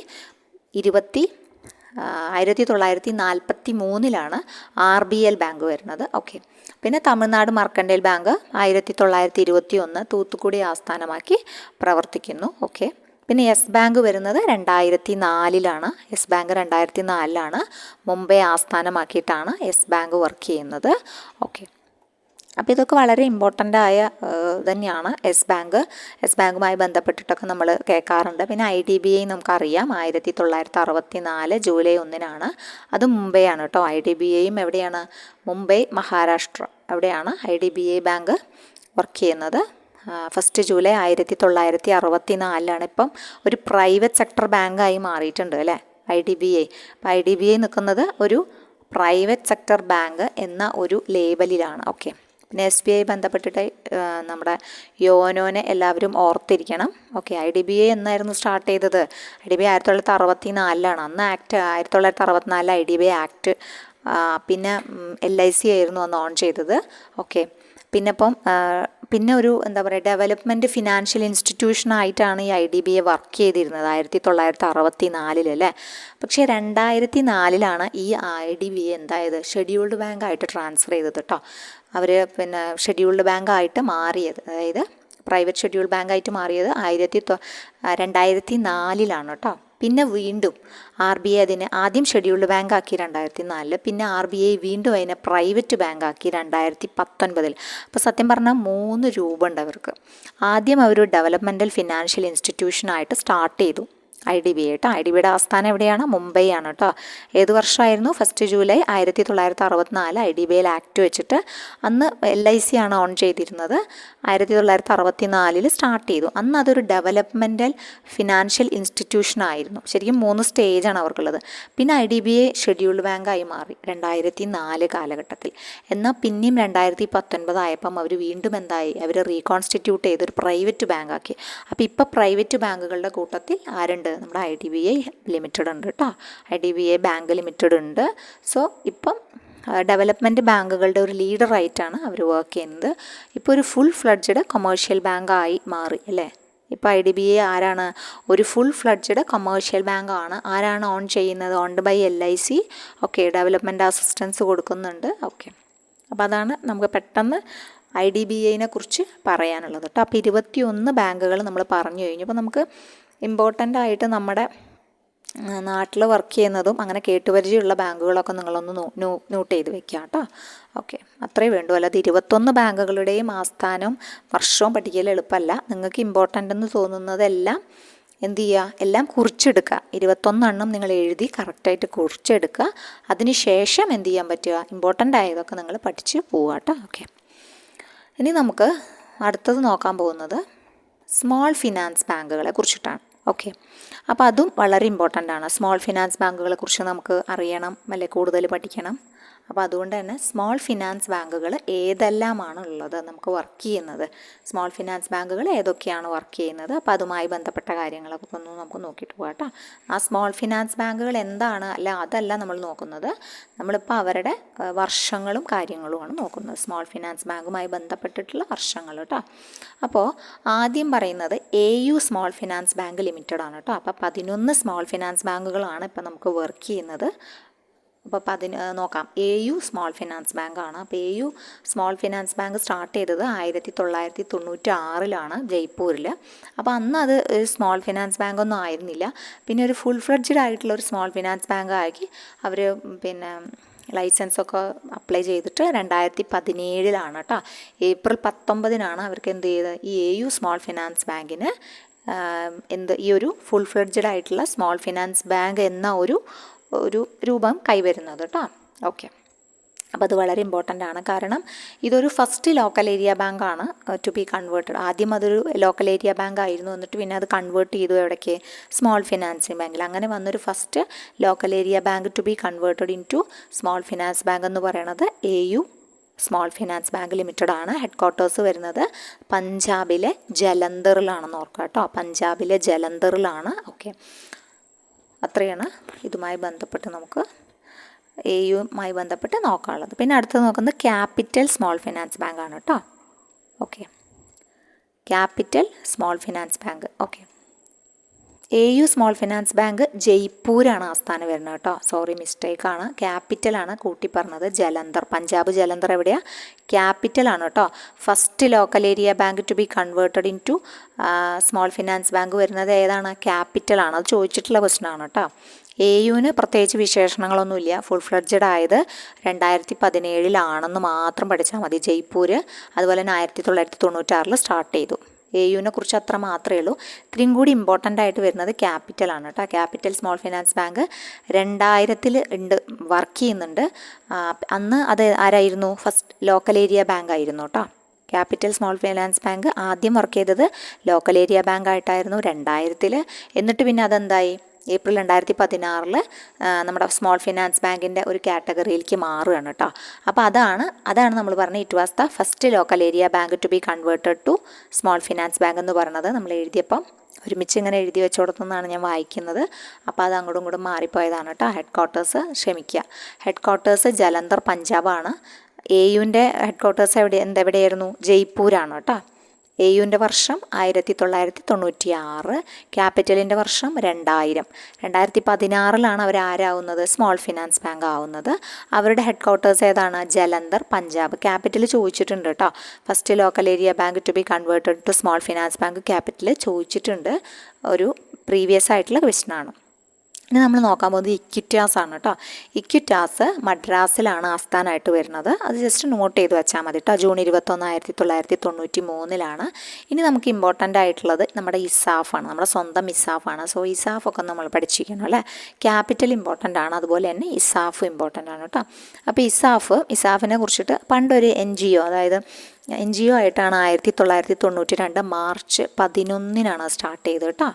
RBL ബാങ്ക് വരുന്നത്. ഓക്കെ. പിന്നെ തമിഴ്നാട് മർക്കൻഡൈൽ ബാങ്ക് 1921 തൂത്തുക്കുടി ആസ്ഥാനമാക്കി പ്രവർത്തിക്കുന്നു. ഓക്കെ. പിന്നെ യെസ് ബാങ്ക് വരുന്നത് 2004. യെസ് ബാങ്ക് 2004 മുംബൈ ആസ്ഥാനമാക്കിയിട്ടാണ് യെസ് ബാങ്ക് വർക്ക് ചെയ്യുന്നത്. ഓക്കെ. അപ്പോൾ ഇതൊക്കെ വളരെ ഇമ്പോർട്ടൻ്റ് ആയ തന്നെയാണ്. യെസ് ബാങ്കുമായി ബന്ധപ്പെട്ടിട്ടൊക്കെ നമ്മൾ കേൾക്കാറുണ്ട്. പിന്നെ IDBI നമുക്കറിയാം, 1964 ജൂലൈ 1 അത് മുംബൈ ആണ് കേട്ടോ. IDBIയും എവിടെയാണ്? മുംബൈ, മഹാരാഷ്ട്ര, അവിടെയാണ് IDBI ബാങ്ക് വർക്ക് ചെയ്യുന്നത്. 1 ജൂലൈ 1964 ഇപ്പം ഒരു പ്രൈവറ്റ് സെക്ടർ ബാങ്കായി മാറിയിട്ടുണ്ട് അല്ലേ IDBI. അപ്പോൾ IDBI നിൽക്കുന്നത് ഒരു പ്രൈവറ്റ് സെക്ടർ ബാങ്ക് എന്ന ഒരു ലേബലിലാണ്. ഓക്കെ. പിന്നെ SBI ബന്ധപ്പെട്ടിട്ട് നമ്മുടെ യോനോനെ എല്ലാവരും ഓർത്തിരിക്കണം. ഓക്കെ. IDBI എന്നായിരുന്നു സ്റ്റാർട്ട് ചെയ്തത്? IDBI 1964 അന്ന് ആക്ട് 1964 IDBI ആക്ട്. പിന്നെ LIC ആയിരുന്നു അന്ന് ഓൺ ചെയ്തത്. ഓക്കെ. പിന്നെ ഒരു എന്താ പറയുക, ഡെവലപ്മെൻറ്റ് ഫിനാൻഷ്യൽ ഇൻസ്റ്റിറ്റ്യൂഷനായിട്ടാണ് ഈ IDBI വർക്ക് ചെയ്തിരുന്നത് 1964 അല്ലേ. പക്ഷേ 2004 ഈ IDBI എന്തായത്, ഷെഡ്യൂൾഡ് ബാങ്കായിട്ട് ട്രാൻസ്ഫർ ചെയ്തത് കേട്ടോ. അവർ പിന്നെ ഷെഡ്യൂൾഡ് ബാങ്കായിട്ട് മാറിയത്, അതായത് പ്രൈവറ്റ് ഷെഡ്യൂൾഡ് ബാങ്കായിട്ട് മാറിയത് 2004 കേട്ടോ. പിന്നെ വീണ്ടും RBI അതിനെ ആദ്യം ഷെഡ്യൂൾഡ് ബാങ്ക് ആക്കി 2004, പിന്നെ RBI വീണ്ടും അതിനെ പ്രൈവറ്റ് ബാങ്ക് ആക്കി 2019. അപ്പോൾ സത്യം പറഞ്ഞാൽ 3 രൂപ ഉണ്ട് അവർക്ക്. ആദ്യം അവർ ഡെവലപ്മെൻറ്റൽ ഫിനാൻഷ്യൽ ഇൻസ്റ്റിറ്റ്യൂഷനായിട്ട് സ്റ്റാർട്ട് ചെയ്തു IDBI കേട്ടോ. IDBIയുടെ ആസ്ഥാനം എവിടെയാണ്? മുംബൈ ആണ് കേട്ടോ. ഏത് വർഷമായിരുന്നു? 1 ജൂലൈ 1964 IDBI ആക്ട് വെച്ചിട്ട് അന്ന് LIC ആണ് ഓൺ ചെയ്തിരുന്നത്. 1964 സ്റ്റാർട്ട് ചെയ്തു. അന്ന് അതൊരു ഡെവലപ്മെൻറ്റൽ ഫിനാൻഷ്യൽ ഇൻസ്റ്റിറ്റ്യൂഷൻ ആയിരുന്നു. ശരിക്കും 3 സ്റ്റേജാണ് അവർക്കുള്ളത്. പിന്നെ IDBI ഷെഡ്യൂൾഡ് ബാങ്കായി മാറി 2004 കാലഘട്ടത്തിൽ. എന്നാൽ പിന്നെയും 2019 ആയപ്പം അവർ വീണ്ടും എന്തായി, അവർ റീകോൺസ്റ്റിറ്റ്യൂട്ട് ചെയ്ത് ഒരു പ്രൈവറ്റ് ബാങ്കാക്കി. അപ്പോൾ ഇപ്പോൾ പ്രൈവറ്റ് ബാങ്കുകളുടെ കൂട്ടത്തിൽ ആരുണ്ട്? നമ്മുടെ IDBI ലിമിറ്റഡ് ഉണ്ട് കേട്ടോ. IDBI ബാങ്ക് ലിമിറ്റഡ് ഉണ്ട്. സോ ഇപ്പം ഡെവലപ്മെൻറ്റ് ബാങ്കുകളുടെ ഒരു ലീഡറായിട്ടാണ് അവർ വർക്ക് ചെയ്യുന്നത്. ഇപ്പോൾ ഒരു ഫുൾ ഫ്ലഡ്ജഡ് കൊമേഴ്ഷ്യൽ ബാങ്കായി മാറി അല്ലേ. ഇപ്പോൾ IDBI ആരാണ്? ഒരു ഫുൾ ഫ്ലഡ്ജഡ് കൊമേഴ്ഷ്യൽ ബാങ്കാണ്. ആരാണ് ഓൺ ചെയ്യുന്നത്? Owned by LIC. Okay. Development assistance കൊടുക്കുന്നുണ്ട്. ഓക്കെ. അപ്പോൾ അതാണ് നമുക്ക് പെട്ടെന്ന് IDBIനെ കുറിച്ച് പറയാനുള്ളത് കേട്ടോ. അപ്പോൾ 21 ബാങ്കുകൾ നമ്മൾ പറഞ്ഞു കഴിഞ്ഞു. അപ്പോൾ നമുക്ക് ഇമ്പോർട്ടൻ്റ് ആയിട്ട് നമ്മുടെ നാട്ടിൽ വർക്ക് ചെയ്യുന്നതും അങ്ങനെ കേട്ടുപരിചയമുള്ള ബാങ്കുകളൊക്കെ നിങ്ങളൊന്ന് നോട്ട് ചെയ്ത് വെക്കുക കേട്ടോ. ഓക്കെ. അത്രേ വേണ്ടൂ. അല്ലാതെ 21 ബാങ്കുകളുടെയും ആസ്ഥാനവും വർഷവും പഠിക്കൽ എളുപ്പമല്ല. നിങ്ങൾക്ക് ഇമ്പോർട്ടൻ്റ് എന്ന് തോന്നുന്നതെല്ലാം എന്ത് ചെയ്യുക, എല്ലാം കുറിച്ചെടുക്കുക. 21 നിങ്ങൾ എഴുതി കറക്റ്റായിട്ട് കുറിച്ചെടുക്കുക. അതിന് ശേഷം എന്ത് ചെയ്യാൻ പറ്റുക, ഇമ്പോർട്ടൻ്റ് ആയതൊക്കെ നിങ്ങൾ പഠിച്ച് പോവുക കേട്ടോ. ഓക്കെ. ഇനി നമുക്ക് അടുത്തത് നോക്കാൻ പോകുന്നത് സ്മോൾ ഫിനാൻസ് ബാങ്കുകളെ കുറിച്ചിട്ടാണ്. ഓക്കെ. അപ്പോൾ അതും വളരെ ഇമ്പോർട്ടൻ്റ് ആണ്. സ്മോൾ ഫിനാൻസ് ബാങ്കുകളെ കുറിച്ച് നമുക്ക് അറിയണം, അല്ലെ, കൂടുതൽ പഠിക്കണം. അപ്പോൾ അതുകൊണ്ട് തന്നെ സ്മോൾ ഫിനാൻസ് ബാങ്കുകൾ ഏതെല്ലാമാണ് ഉള്ളത്, നമുക്ക് വർക്ക് ചെയ്യുന്നത്, സ്മോൾ ഫിനാൻസ് ബാങ്കുകൾ ഏതൊക്കെയാണ് വർക്ക് ചെയ്യുന്നത്, അപ്പോൾ അതുമായി ബന്ധപ്പെട്ട കാര്യങ്ങളൊക്കെ ഒന്ന് നമുക്ക് നോക്കിയിട്ട് പോകാം കേട്ടോ. ആ സ്മോൾ ഫിനാൻസ് ബാങ്കുകൾ എന്താണ്, അതല്ല നമ്മൾ നോക്കുന്നത്. നമ്മളിപ്പോൾ അവരുടെ വർഷങ്ങളും കാര്യങ്ങളുമാണ് നോക്കുന്നത്, സ്മോൾ ഫിനാൻസ് ബാങ്കുമായി ബന്ധപ്പെട്ടിട്ടുള്ള വർഷങ്ങൾ കേട്ടോ. അപ്പോൾ ആദ്യം പറയുന്നത് AU small finance bank limited ആണ് കേട്ടോ. അപ്പോൾ 11 സ്മോൾ ഫിനാൻസ് ബാങ്കുകളാണ് ഇപ്പോൾ നമുക്ക് വർക്ക് ചെയ്യുന്നത്. അപ്പോൾ നോക്കാം. AU സ്മോൾ ഫിനാൻസ് ബാങ്കാണ്. അപ്പോൾ AU small finance bank start ചെയ്തത് 1996 ജയ്പൂരിൽ. അപ്പോൾ അന്ന് അത് സ്മോൾ ഫിനാൻസ് ബാങ്കൊന്നും ആയിരുന്നില്ല. പിന്നെ ഒരു ഫുൾ ഫ്ലെഡ്ജഡ് ആയിട്ടുള്ള ഒരു സ്മോൾ ഫിനാൻസ് ബാങ്ക് ആക്കി അവർ പിന്നെ ലൈസൻസൊക്കെ അപ്ലൈ ചെയ്തിട്ട് 2017 കേട്ടോ. ഏപ്രിൽ 19 അവർക്ക് എന്ത് ചെയ്ത്, ഈ AU സ്മോൾ ഫിനാൻസ് ബാങ്കിന് ഈ ഒരു ഫുൾ ഫ്ലെഡ്ജഡ് ആയിട്ടുള്ള സ്മോൾ ഫിനാൻസ് ബാങ്ക് എന്ന ഒരു രൂപം കൈവരുന്നത് കേട്ടോ. ഓക്കെ. അപ്പോൾ അത് വളരെ ഇമ്പോർട്ടൻ്റ് ആണ്. കാരണം ഇതൊരു ഫസ്റ്റ് ലോക്കൽ ഏരിയ ബാങ്കാണ് ടു ബി കൺവേർട്ടഡ്. ആദ്യം അതൊരു ലോക്കൽ ഏരിയ ബാങ്ക് ആയിരുന്നു, എന്നിട്ട് പിന്നെ അത് കൺവേർട്ട് ചെയ്തു എവിടേക്ക്, സ്മോൾ ഫിനാൻസിങ് ബാങ്കിൽ. അങ്ങനെ വന്നൊരു first local area bank to be converted into small finance bank എന്ന് പറയുന്നത് AU small finance bank limited ആണ്. ഹെഡ് ക്വാർട്ടേഴ്സ് വരുന്നത് പഞ്ചാബിലെ ജലന്ധറിലാണെന്ന് ഓർക്കുക കേട്ടോ. പഞ്ചാബിലെ ജലന്ധറിലാണ്. ഓക്കെ, അത്രയാണ് ഇതുമായി ബന്ധപ്പെട്ട് നമുക്ക് AUമായി ബന്ധപ്പെട്ട് നോക്കാനുള്ളത്. പിന്നെ അടുത്ത് നോക്കുന്നത് ക്യാപിറ്റൽ സ്മോൾ ഫിനാൻസ് ബാങ്ക് ആണ് കേട്ടോ. Okay, capital small finance bank. Okay, AU small finance bank ജയ്പൂരാണ് ആസ്ഥാനം വരുന്നത് കേട്ടോ. സോറി, മിസ്റ്റേക്കാണ്. ക്യാപിറ്റലാണ് കൂട്ടി പറഞ്ഞത്, ജലന്ധർ. പഞ്ചാബ് ജലന്ധർ എവിടെയാണ്? ക്യാപിറ്റലാണ് കേട്ടോ. First local area bank to be converted into small finance bank വരുന്നത് ഏതാണ്? ക്യാപിറ്റലാണ്. അത് ചോദിച്ചിട്ടുള്ള ക്വസ്റ്റ്യനാണ് കേട്ടോ. AUവിന് പ്രത്യേകിച്ച് വിശേഷണങ്ങളൊന്നുമില്ല. ഫുൾ ഫ്ലെഡ്ജഡ് ആയത് 2017 മാത്രം പഠിച്ചാൽ മതി. ജയ്പൂർ അതുപോലെ തന്നെ 1996 സ്റ്റാർട്ട് ചെയ്തു. AUവിനെ കുറിച്ച് അത്ര മാത്രമേ ഉള്ളൂ. ഇത്രയും കൂടി ഇമ്പോർട്ടൻ്റ് ആയിട്ട് വരുന്നത് ക്യാപിറ്റലാണ് കേട്ടോ. ക്യാപിറ്റൽ സ്മോൾ ഫിനാൻസ് ബാങ്ക് 2000 ഉണ്ട്, വർക്ക് ചെയ്യുന്നുണ്ട്. അന്ന് അത് ആരായിരുന്നു? ഫസ്റ്റ് ലോക്കൽ ഏരിയ ബാങ്ക് ആയിരുന്നു കേട്ടോ. ക്യാപിറ്റൽ സ്മോൾ ഫിനാൻസ് ബാങ്ക് ആദ്യം വർക്ക് ചെയ്തത് ലോക്കൽ ഏരിയ ബാങ്ക് ആയിട്ടായിരുന്നു 2000. എന്നിട്ട് പിന്നെ അതെന്തായി? ഏപ്രിൽ 2016 നമ്മുടെ സ്മോൾ ഫിനാൻസ് ബാങ്കിൻ്റെ ഒരു കാറ്റഗറിയിലേക്ക് മാറുകയാണ് കേട്ടോ. അപ്പോൾ അതാണ് നമ്മൾ പറഞ്ഞത് it was the first local area bank to be converted to small finance bank എന്ന് പറയുന്നത്. നമ്മൾ എഴുതിയപ്പം ഒരുമിച്ച് ഇങ്ങനെ എഴുതി വെച്ചോടത്തുനിന്നാണ് ഞാൻ വായിക്കുന്നത്. അപ്പോൾ അത് അങ്ങോട്ടും ഇങ്ങോട്ടും മാറിപ്പോയതാണ് കേട്ടോ. ഹെഡ് ക്വാർട്ടേഴ്സ് ക്ഷമിക്കുക, ഹെഡ് ക്വാർട്ടേഴ്സ് ജലന്ധർ പഞ്ചാബാണ്. AUവിൻ്റെ ഹെഡ് ക്വാർട്ടേഴ്സ് എവിടെയായിരുന്നു? ജയ്പൂരാണ് കേട്ടോ. AUവിൻ്റെ വർഷം 1996, ക്യാപിറ്റലിൻ്റെ വർഷം 2000. 2016 അവർ ആരാവുന്നത്? സ്മോൾ ഫിനാൻസ് ബാങ്ക് ആവുന്നത്. അവരുടെ ഹെഡ് ക്വാർട്ടേഴ്സ് ഏതാണ്? ജലന്ധർ പഞ്ചാബ്. ക്യാപിറ്റൽ ചോദിച്ചിട്ടുണ്ട് കേട്ടോ. First local area bank to be converted to small finance bank capital ചോദിച്ചിട്ടുണ്ട്. ഒരു പ്രീവിയസ് ആയിട്ടുള്ള ക്വസ്റ്റ്യൻ ആണ്. ഇനി നമ്മൾ നോക്കാൻ പോകുന്നത് ഇക്വിറ്റാസ് ആണ് കേട്ടോ. ഇക്വിറ്റാസ് മദ്രാസിലാണ് ആസ്ഥാനമായിട്ട് വരുന്നത്. അത് ജസ്റ്റ് നോട്ട് ചെയ്ത് വെച്ചാൽ മതി കേട്ടോ. ജൂൺ 21, 1993. ഇനി നമുക്ക് ഇമ്പോർട്ടൻ്റ് ആയിട്ടുള്ളത് നമ്മുടെ ഇസാഫാണ്, നമ്മുടെ സ്വന്തം ഇസാഫാണ്. സോ ഇസാഫൊക്കെ നമ്മൾ പഠിച്ചിരിക്കണം അല്ലേ. ക്യാപിറ്റൽ ഇമ്പോർട്ടൻ്റ് ആണ്, അതുപോലെ തന്നെ ഇസാഫ് ഇമ്പോർട്ടൻ്റ് ആണ് കേട്ടോ. അപ്പോൾ ഇസാഫിനെ കുറിച്ചിട്ട് പണ്ടൊരു NGO, അതായത് NGO ആയിട്ടാണ് 1992 മാർച്ച് 11 സ്റ്റാർട്ട് ചെയ്തത് കേട്ടോ.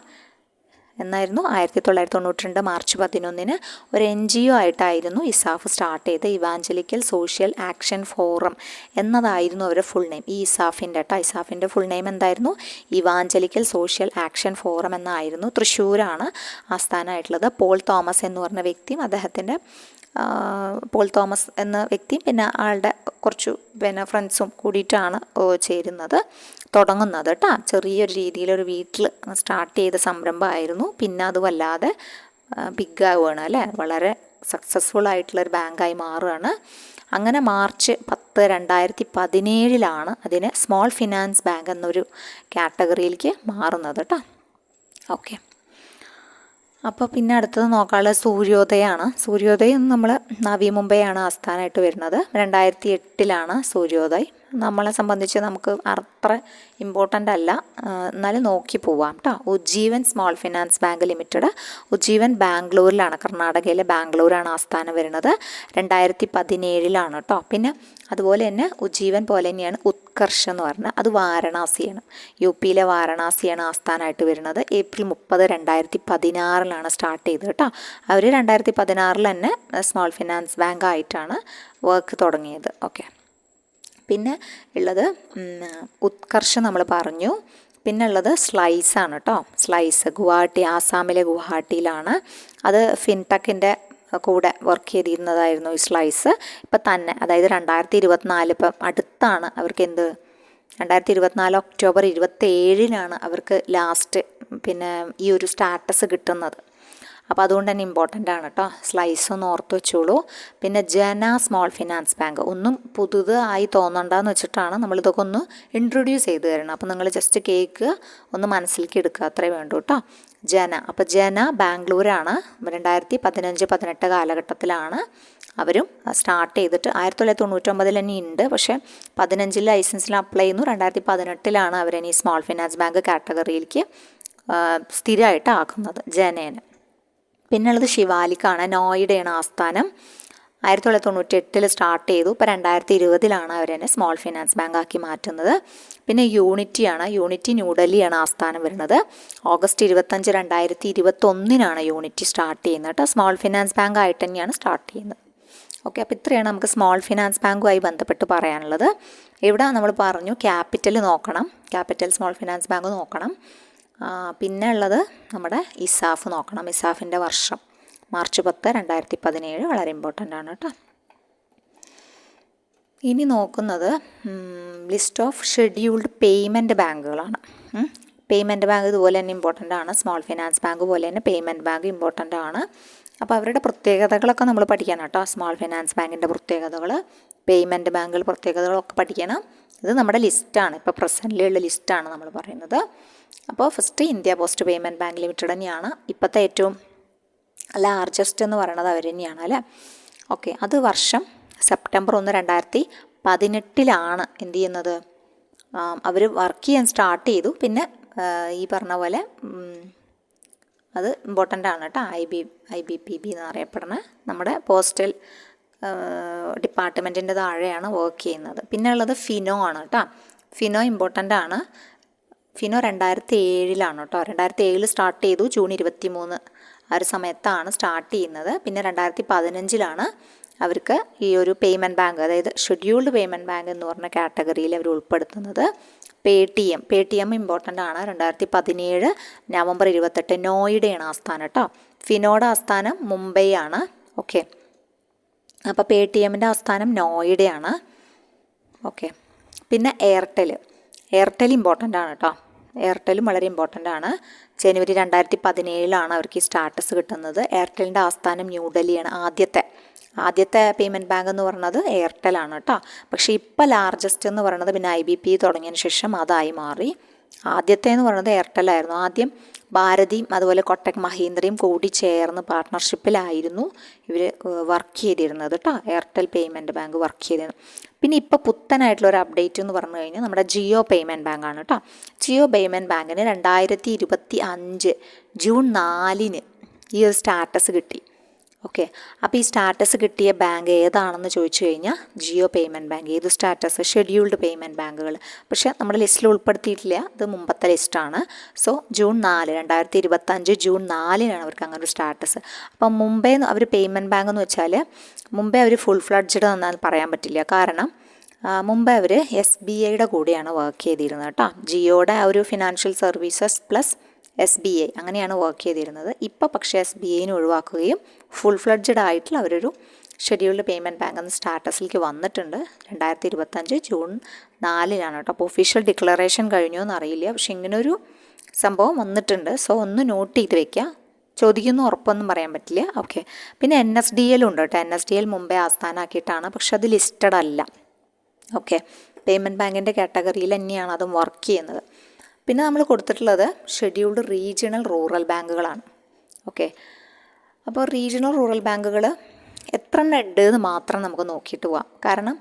എന്നായിരുന്നു 1992 മാർച്ച് 11 ഒരു NGO ആയിട്ടായിരുന്നു ഇസാഫ് സ്റ്റാർട്ട് ചെയ്ത്. ഇവാഞ്ചലിക്കൽ സോഷ്യൽ ആക്ഷൻ ഫോറം എന്നതായിരുന്നു അവരുടെ ഫുൾ നെയിം. ഈ ഇസാഫിൻ്റെ ഫുൾ നെയിം എന്തായിരുന്നു? ഇവാഞ്ചലിക്കൽ സോഷ്യൽ ആക്ഷൻ ഫോറം എന്നായിരുന്നു. തൃശ്ശൂരാണ് ആസ്ഥാനമായിട്ടുള്ളത്. പോൾ തോമസ് എന്ന് പറഞ്ഞ വ്യക്തിയും അദ്ദേഹത്തിൻ്റെ പോൾ തോമസ് എന്ന വ്യക്തിയും പിന്നെ ആളുടെ കുറച്ചു ഫ്രണ്ട്സും കൂടിയിട്ടാണ് തുടങ്ങുന്നത് കേട്ടോ. ചെറിയൊരു രീതിയിലൊരു വീട്ടിൽ സ്റ്റാർട്ട് ചെയ്ത സംരംഭമായിരുന്നു. പിന്നെ അത് വല്ലാതെ ബിഗ് ആവുകയാണ് അല്ലേ, വളരെ സക്സസ്ഫുൾ ആയിട്ടുള്ളൊരു ബാങ്കായി മാറുകയാണ്. അങ്ങനെ മാർച്ച് 10, 2017 അതിന് സ്മോൾ ഫിനാൻസ് ബാങ്ക് എന്നൊരു കാറ്റഗറിയിലേക്ക് മാറുന്നത് കേട്ടോ. ഓക്കെ, അപ്പോൾ പിന്നെ അടുത്തത് നോക്കാനുള്ളത് സൂര്യോദയമാണ്. സൂര്യോദയം നമ്മൾ നവി മുംബൈയാണ് ആസ്ഥാനമായിട്ട് വരുന്നത്. 2008 സൂര്യോദയ്. നമ്മളെ സംബന്ധിച്ച് നമുക്ക് അത്ര ഇമ്പോർട്ടൻ്റ് അല്ല, എന്നാലും നോക്കി പോവാം കേട്ടോ. Ujjivan small finance bank limited. Ujjivan ബാംഗ്ലൂരിലാണ്, കർണാടകയിലെ ബാംഗ്ലൂരാണ് ആസ്ഥാനം വരുന്നത്. 2017 കേട്ടോ. പിന്നെ അതുപോലെ തന്നെ ഉജ്ജീവൻ പോലെ തന്നെയാണ് ഉത്കർഷ് എന്ന് പറഞ്ഞാൽ അത് വാരണാസിയാണ്, UP വാരണാസിയാണ് ആസ്ഥാനമായിട്ട് വരുന്നത്. ഏപ്രിൽ 30, 2016 സ്റ്റാർട്ട് ചെയ്തത് കേട്ടോ. അവർ 2016 തന്നെ സ്മോൾ ഫിനാൻസ് ബാങ്ക് ആയിട്ടാണ് വർക്ക് തുടങ്ങിയത്. ഓക്കെ, പിന്നെ ഉള്ളത് ഉത്കർഷ് നമ്മൾ പറഞ്ഞു. പിന്നെ ഉള്ളത് സ്ലൈസാണ് കേട്ടോ. സ്ലൈസ് ഗുവാഹട്ടി, ആസാമിലെ ഗുവാഹട്ടിയിലാണ്. അത് ഫിൻടെക്കിൻ്റെ കൂടെ വർക്ക് ചെയ്തിരുന്നതായിരുന്നു ഈ സ്ലൈസ്. ഇപ്പം തന്നെ, അതായത് 2024 ഇപ്പം അടുത്താണ് അവർക്ക് 2024 ഒക്ടോബർ 27 അവർക്ക് ലാസ്റ്റ് പിന്നെ ഈ ഒരു സ്റ്റാറ്റസ് കിട്ടുന്നത്. അപ്പോൾ അതുകൊണ്ട് തന്നെ ഇമ്പോർട്ടൻ്റ് ആണ് കേട്ടോ. സ്ലൈസ് ഒന്ന് ഓർത്ത് വെച്ചോളൂ. പിന്നെ ജന സ്മോൾ ഫിനാൻസ് ബാങ്ക്, ഒന്നും പുതുതായി തോന്നണ്ടെന്ന് വെച്ചിട്ടാണ് നമ്മളിതൊക്കെ ഒന്ന് ഇൻട്രൊഡ്യൂസ് ചെയ്ത് തരണം. അപ്പോൾ നിങ്ങൾ ജസ്റ്റ് കേൾക്കുക, ഒന്ന് മനസ്സിലേക്ക് എടുക്കുക, അത്രേ വേണ്ടൂ കേട്ടോ. അപ്പോൾ ജന ബാംഗ്ലൂരാണ്. 2015-18 കാലഘട്ടത്തിലാണ് അവരും സ്റ്റാർട്ട് ചെയ്തിട്ട്. 1999 തന്നെ ഉണ്ട്, പക്ഷേ 15 ലൈസൻസിൽ അപ്ലൈ ചെയ്യുന്നു. 2018 അവരിനി സ്മോൾ ഫിനാൻസ് ബാങ്ക് കാറ്റഗറിയിലേക്ക് സ്ഥിരമായിട്ട് ആക്കുന്നത് ജനേനെ. പിന്നുള്ളത് ശിവാലിക്കാണ്, നോയിഡയാണ് ആസ്ഥാനം. 1998 സ്റ്റാർട്ട് ചെയ്തു. ഇപ്പോൾ 2020 അവരെന്നെ സ്മോൾ ഫിനാൻസ് ബാങ്ക് ആക്കി മാറ്റുന്നത്. പിന്നെ യൂണിറ്റി ന്യൂഡൽഹിയാണ് ആസ്ഥാനം വരുന്നത്. ഓഗസ്റ്റ് 25, 2021 യൂണിറ്റി സ്റ്റാർട്ട് ചെയ്യുന്നത് കേട്ടോ. സ്മോൾ ഫിനാൻസ് ബാങ്ക് ആയിട്ട് തന്നെയാണ് സ്റ്റാർട്ട് ചെയ്യുന്നത്. ഓക്കെ, അപ്പോൾ ഇത്രയാണ് നമുക്ക് സ്മോൾ ഫിനാൻസ് ബാങ്കുമായി ബന്ധപ്പെട്ട് പറയാനുള്ളത്. ഇവിടെ നമ്മൾ പറഞ്ഞു ക്യാപിറ്റൽ നോക്കണം, ക്യാപിറ്റൽ സ്മോൾ ഫിനാൻസ് ബാങ്ക് നോക്കണം. പിന്നെ ഉള്ളത് നമ്മുടെ ഇസാഫ് നോക്കണം. ഇസാഫിൻ്റെ വർഷം മാർച്ച് 10, 2017 വളരെ ഇമ്പോർട്ടൻ്റ് ആണ് കേട്ടോ. ഇനി നോക്കുന്നത് ലിസ്റ്റ് ഓഫ് ഷെഡ്യൂൾഡ് പേയ്മെൻറ്റ് ബാങ്കുകളാണ്. പേയ്മെൻറ്റ് ബാങ്ക് ഇതുപോലെ തന്നെ ഇമ്പോർട്ടൻ്റ് ആണ്. സ്മോൾ ഫിനാൻസ് ബാങ്ക് പോലെ തന്നെ പേയ്മെൻറ്റ് ബാങ്ക് ഇമ്പോർട്ടൻ്റ് ആണ്. അപ്പോൾ അവരുടെ പ്രത്യേകതകളൊക്കെ നമ്മൾ പഠിക്കണം കേട്ടോ. സ്മോൾ ഫിനാൻസ് ബാങ്കിൻ്റെ പ്രത്യേകതകൾ, പേയ്മെൻറ്റ് ബാങ്കുകൾ പ്രത്യേകതകളൊക്കെ പഠിക്കണം. ഇത് നമ്മുടെ ലിസ്റ്റാണ്, ഇപ്പോൾ പ്രസൻറ്റിലുള്ള ലിസ്റ്റാണ് നമ്മൾ പറയുന്നത്. അപ്പോൾ first India post payment bank limited തന്നെയാണ് ഇപ്പോഴത്തെ ഏറ്റവും ലാർജസ്റ്റ് എന്ന് പറയുന്നത് അവർ തന്നെയാണ് അല്ലേ. ഓക്കെ, അത് വർഷം സെപ്റ്റംബർ 1, 2018 എന്ത് ചെയ്യുന്നത്, അവർ വർക്ക് ചെയ്യാൻ സ്റ്റാർട്ട് ചെയ്തു. പിന്നെ ഈ പറഞ്ഞ പോലെ അത് ഇമ്പോർട്ടൻ്റ് ആണ് കേട്ടോ. IBPB എന്നറിയപ്പെടുന്ന നമ്മുടെ പോസ്റ്റൽ ഡിപ്പാർട്ട്മെൻറ്റിൻ്റെ താഴെയാണ് വർക്ക് ചെയ്യുന്നത്. പിന്നെ ഉള്ളത് ഫിനോ ആണ് കേട്ടോ. ഫിനോ ഇമ്പോർട്ടൻ്റ് ആണ്. ഫിനോ 2007 കേട്ടോ. 2007 സ്റ്റാർട്ട് ചെയ്തു. ജൂൺ 23 ആ ഒരു സമയത്താണ് സ്റ്റാർട്ട് ചെയ്യുന്നത്. പിന്നെ 2015 അവർക്ക് ഈ ഒരു പേയ്മെൻറ്റ് ബാങ്ക്, അതായത് ഷെഡ്യൂൾഡ് പേയ്മെൻറ്റ് ബാങ്ക് എന്ന് പറഞ്ഞ കാറ്റഗറിയിൽ അവർ ഉൾപ്പെടുത്തുന്നത്. പേടിഎം ഇമ്പോർട്ടൻ്റ് ആണ്. 2017 നവംബർ 28 നോയിഡയാണ് ആസ്ഥാനം കേട്ടോ. ഫിനോയുടെ ആസ്ഥാനം മുംബൈ ആണ്. ഓക്കെ, അപ്പോൾ പേടിഎമ്മിൻ്റെ ആസ്ഥാനം നോയിഡയാണ്. ഓക്കെ, പിന്നെ എയർടെൽ ഇമ്പോർട്ടൻ്റ് ആണ് കേട്ടോ. എയർടെലും വളരെ ഇമ്പോർട്ടൻ്റ് ആണ്. ജനുവരി 2017 അവർക്ക് ഈ സ്റ്റാറ്റസ് കിട്ടുന്നത്. എയർടെലിൻ്റെ ആസ്ഥാനം ന്യൂഡൽഹിയാണ്. ആദ്യത്തെ പേയ്മെൻറ്റ് ബാങ്ക് എന്ന് പറയുന്നത് എയർടെലാണ് കേട്ടോ. പക്ഷേ ഇപ്പോൾ ലാർജസ്റ്റ് എന്ന് പറയുന്നത് പിന്നെ IBP തുടങ്ങിയതിന് ശേഷം അതായി മാറി. ആദ്യത്തെ എന്ന് പറയുന്നത് എയർടെലായിരുന്നു. ആദ്യം ഭാരതിയും അതുപോലെ കൊട്ടക് മഹീന്ദ്രയും കൂടി ചേർന്ന് പാർട്ട്ണർഷിപ്പിലായിരുന്നു ഇവർ വർക്ക് ചെയ്തിരുന്നത് കേട്ടോ. എയർടെൽ പേയ്മെൻറ്റ് ബാങ്ക് വർക്ക് ചെയ്തിരുന്നു. പിന്നെ ഇപ്പോൾ പുത്തനായിട്ടുള്ളൊരു അപ്ഡേറ്റ് എന്ന് പറഞ്ഞു കഴിഞ്ഞാൽ നമ്മുടെ ജിയോ പേയ്മെൻറ്റ് ബാങ്കാണ് കേട്ടോ. ജിയോ പേയ്മെൻറ്റ് ബാങ്കിന് 2025 ജൂൺ 4 ഈ ഒരു സ്റ്റാറ്റസ് കിട്ടി. ഓക്കെ, അപ്പോൾ ഈ സ്റ്റാറ്റസ് കിട്ടിയ ബാങ്ക് ഏതാണെന്ന് ചോദിച്ചു കഴിഞ്ഞാൽ ജിയോ പേയ്മെൻറ്റ് ബാങ്ക്. ഏത് സ്റ്റാറ്റസ്? ഷെഡ്യൂൾഡ് പേയ്മെൻറ്റ് ബാങ്കുകൾ. പക്ഷേ നമ്മുടെ ലിസ്റ്റിൽ ഉൾപ്പെടുത്തിയിട്ടില്ല, ഇത് മുമ്പത്തെ ലിസ്റ്റാണ്. സോ ജൂൺ 4, 2025 ജൂൺ 4 അവർക്ക് അങ്ങനെ ഒരു സ്റ്റാറ്റസ്. അപ്പം മുമ്പേ അവർ പേയ്മെൻറ്റ് ബാങ്ക് എന്ന് വെച്ചാൽ മുമ്പേ അവർ ഫുൾ ഫ്ലഡ്ജ്ഡ് എന്നാണ് പറയാൻ പറ്റില്ല. കാരണം മുമ്പേ അവർ SBIയുടെ കൂടെയാണ് വർക്ക് ചെയ്തിരുന്നത് കേട്ടോ. ജിയോയുടെ ആ ഒരു ഫിനാൻഷ്യൽ സർവീസസ് പ്ലസ് SBI അങ്ങനെയാണ് വർക്ക് ചെയ്തിരുന്നത്. ഇപ്പോൾ പക്ഷേ SBIനെ ഒഴിവാക്കുകയും ഫുൾ ഫ്ലഡ്ജഡ് ആയിട്ടുള്ള അവരൊരു ഷെഡ്യൂൾഡ് പേയ്മെൻറ്റ് ബാങ്ക് എന്ന സ്റ്റാറ്റസിലേക്ക് വന്നിട്ടുണ്ട്. 2025 ജൂൺ 4 കേട്ടോ. അപ്പോൾ ഒഫീഷ്യൽ ഡിക്ലറേഷൻ കഴിഞ്ഞോ എന്നറിയില്ല, പക്ഷെ ഇങ്ങനൊരു സംഭവം വന്നിട്ടുണ്ട്. സോ ഒന്ന് നോട്ട് ചെയ്ത് വെക്കുക. ചോദിക്കുന്ന ഉറപ്പൊന്നും പറയാൻ പറ്റില്ല. ഓക്കെ, പിന്നെ NSDL ഉണ്ട് കേട്ടോ. NSDL മുമ്പേ ആസ്ഥാനമാക്കിയിട്ടാണ്, പക്ഷെ അത് ലിസ്റ്റഡ് അല്ല. ഓക്കെ, പേയ്മെൻറ്റ് ബാങ്കിൻ്റെ കാറ്റഗറിയിൽ തന്നെയാണ് അതും വർക്ക് ചെയ്യുന്നത്. പിന്നെ നമ്മൾ കൊടുത്തിട്ടുള്ളത് ഷെഡ്യൂൾഡ് റീജിയണൽ റൂറൽ ബാങ്കുകളാണ്. ഓക്കെ, അപ്പോൾ റീജിയണൽ റൂറൽ ബാങ്കുകൾ എത്ര എണ്ണം ഉണ്ട് എന്ന് മാത്രം നമുക്ക് നോക്കിയിട്ട് പോവാം. കാരണം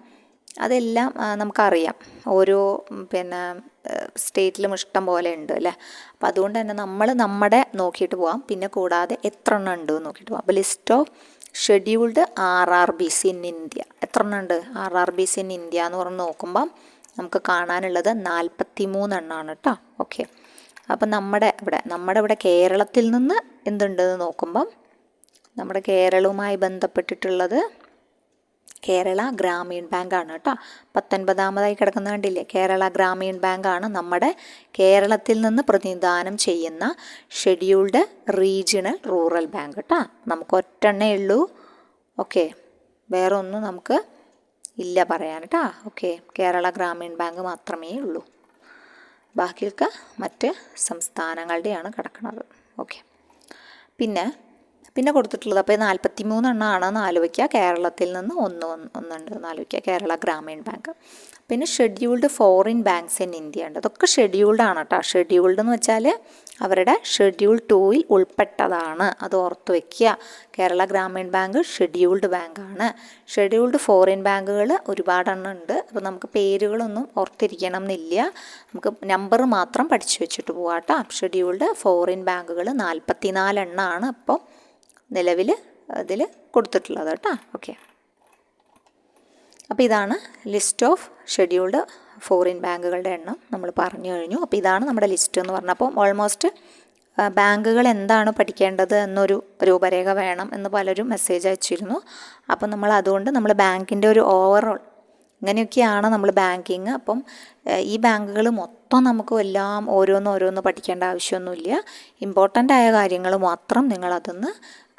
അതെല്ലാം നമുക്കറിയാം, ഓരോ സ്റ്റേറ്റിലും ഇഷ്ടം പോലെ ഉണ്ട് അല്ലേ. അപ്പോൾ അതുകൊണ്ട് തന്നെ നമ്മൾ നമ്മുടെ നോക്കിയിട്ട് പോവാം. പിന്നെ കൂടാതെ എത്ര എണ്ണം ഉണ്ട് എന്ന് നോക്കിയിട്ട് പോവാം. അപ്പോൾ list of scheduled RRBs in India എത്ര എണ്ണം ഉണ്ട്? RRBs ഇൻ ഇന്ത്യ എന്ന് പറഞ്ഞ് നോക്കുമ്പം നമുക്ക് കാണാനുള്ളത് 43 എണ്ണമാണ് കേട്ടോ. ഓക്കെ, അപ്പം നമ്മുടെ ഇവിടെ കേരളത്തിൽ നിന്ന് എന്തുണ്ടെന്ന് നോക്കുമ്പം നമ്മുടെ കേരളവുമായി ബന്ധപ്പെട്ടിട്ടുള്ളത് കേരള ഗ്രാമീൺ ബാങ്കാണ് കേട്ടോ. 19ാമതായി കിടക്കുന്ന കണ്ടില്ലേ, കേരള ഗ്രാമീൺ ബാങ്കാണ് നമ്മുടെ കേരളത്തിൽ നിന്ന് പ്രതിനിധാനം ചെയ്യുന്ന ഷെഡ്യൂൾഡ് റീജിയണൽ റൂറൽ ബാങ്ക് കേട്ടോ. നമുക്ക് ഒറ്റെണ്ണേ ഉള്ളൂ. ഓക്കെ, വേറെ ഒന്നും നമുക്ക് ഇല്ല പറയാൻ കേട്ടോ. ഓക്കെ, കേരള ഗ്രാമീൺ ബാങ്ക് മാത്രമേ ഉള്ളൂ. ബാക്കിയൊക്കെ മറ്റ് സംസ്ഥാനങ്ങളുടെയാണ് കിടക്കുന്നത്. ഓക്കെ, പിന്നെ കൊടുത്തിട്ടുള്ളത് അപ്പോൾ 43 എണ്ണമാണെന്ന് ആലോചിക്കുക. കേരളത്തിൽ നിന്ന് ഒന്നുണ്ടെന്ന് ആലോചിക്കുക, കേരള ഗ്രാമീൺ ബാങ്ക്. പിന്നെ scheduled foreign banks in India ഉണ്ട്. അതൊക്കെ ഷെഡ്യൂൾഡ് ആണ് കേട്ടോ. ഷെഡ്യൂൾഡ് എന്ന് വെച്ചാൽ അവരുടെ ഷെഡ്യൂൾ 2 ഉൾപ്പെട്ടതാണ്, അത് ഓർത്ത് വയ്ക്കുക. കേരള ഗ്രാമീൺ ബാങ്ക് ഷെഡ്യൂൾഡ് ബാങ്കാണ്. ഷെഡ്യൂൾഡ് ഫോറിൻ ബാങ്കുകൾ ഒരുപാടെണ്ണം ഉണ്ട്. അപ്പോൾ നമുക്ക് പേരുകളൊന്നും ഓർത്തിരിക്കണം എന്നില്ല, നമുക്ക് നമ്പർ മാത്രം പഠിച്ചു വെച്ചിട്ട് പോകാം കേട്ടോ. ഷെഡ്യൂൾഡ് ഫോറിൻ ബാങ്കുകൾ 44 എണ്ണമാണ് അപ്പോൾ നിലവിൽ അതിൽ കൊടുത്തിട്ടുള്ളത് കേട്ടോ. ഓക്കെ. അപ്പോൾ ഇതാണ് ലിസ്റ്റ് ഓഫ് ഷെഡ്യൂൾഡ് ഫോറിൻ ബാങ്കുകളുടെ എണ്ണം നമ്മൾ പറഞ്ഞു കഴിഞ്ഞു. അപ്പോൾ ഇതാണ് നമ്മുടെ ലിസ്റ്റ് എന്ന് പറഞ്ഞപ്പോൾ ഓൾമോസ്റ്റ് ബാങ്കുകൾ എന്താണ് പഠിക്കേണ്ടത് എന്നൊരു രൂപരേഖ വേണം എന്ന് പലരും മെസ്സേജ് അയച്ചിരുന്നു. അപ്പം അതുകൊണ്ട് നമ്മൾ ബാങ്കിൻ്റെ ഒരു ഓവറോൾ ഇങ്ങനെയൊക്കെയാണ് നമ്മൾ ബാങ്കിങ്. അപ്പം ഈ ബാങ്കുകൾ മൊത്തം നമുക്ക് എല്ലാം ഓരോന്ന് പഠിക്കേണ്ട ആവശ്യമൊന്നുമില്ല. ഇമ്പോർട്ടൻ്റ് ആയ കാര്യങ്ങൾ മാത്രം നിങ്ങളതൊന്ന്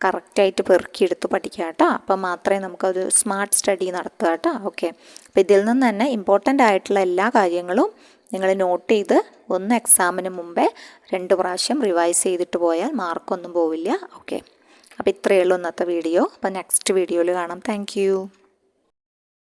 കറക്റ്റായിട്ട് പെറുക്കിയെടുത്ത് പഠിക്കുക കേട്ടോ. അപ്പം മാത്രമേ നമുക്കത് സ്മാർട്ട് സ്റ്റഡി നടത്തുക കേട്ടോ. ഓക്കെ, അപ്പോൾ ഇതിൽ നിന്ന് തന്നെ ഇമ്പോർട്ടൻ്റ് ആയിട്ടുള്ള എല്ലാ കാര്യങ്ങളും നിങ്ങൾ നോട്ട് ചെയ്ത് ഒന്ന് എക്സാമിന് മുമ്പേ 2 പ്രാവശ്യം റിവൈസ് ചെയ്തിട്ട് പോയാൽ മാർക്കൊന്നും പോവില്ല. ഓക്കെ, അപ്പോൾ ഇത്രയേ ഉള്ളൂ ഇന്നത്തെ വീഡിയോ. അപ്പോൾ നെക്സ്റ്റ് വീഡിയോയിൽ കാണാം. താങ്ക്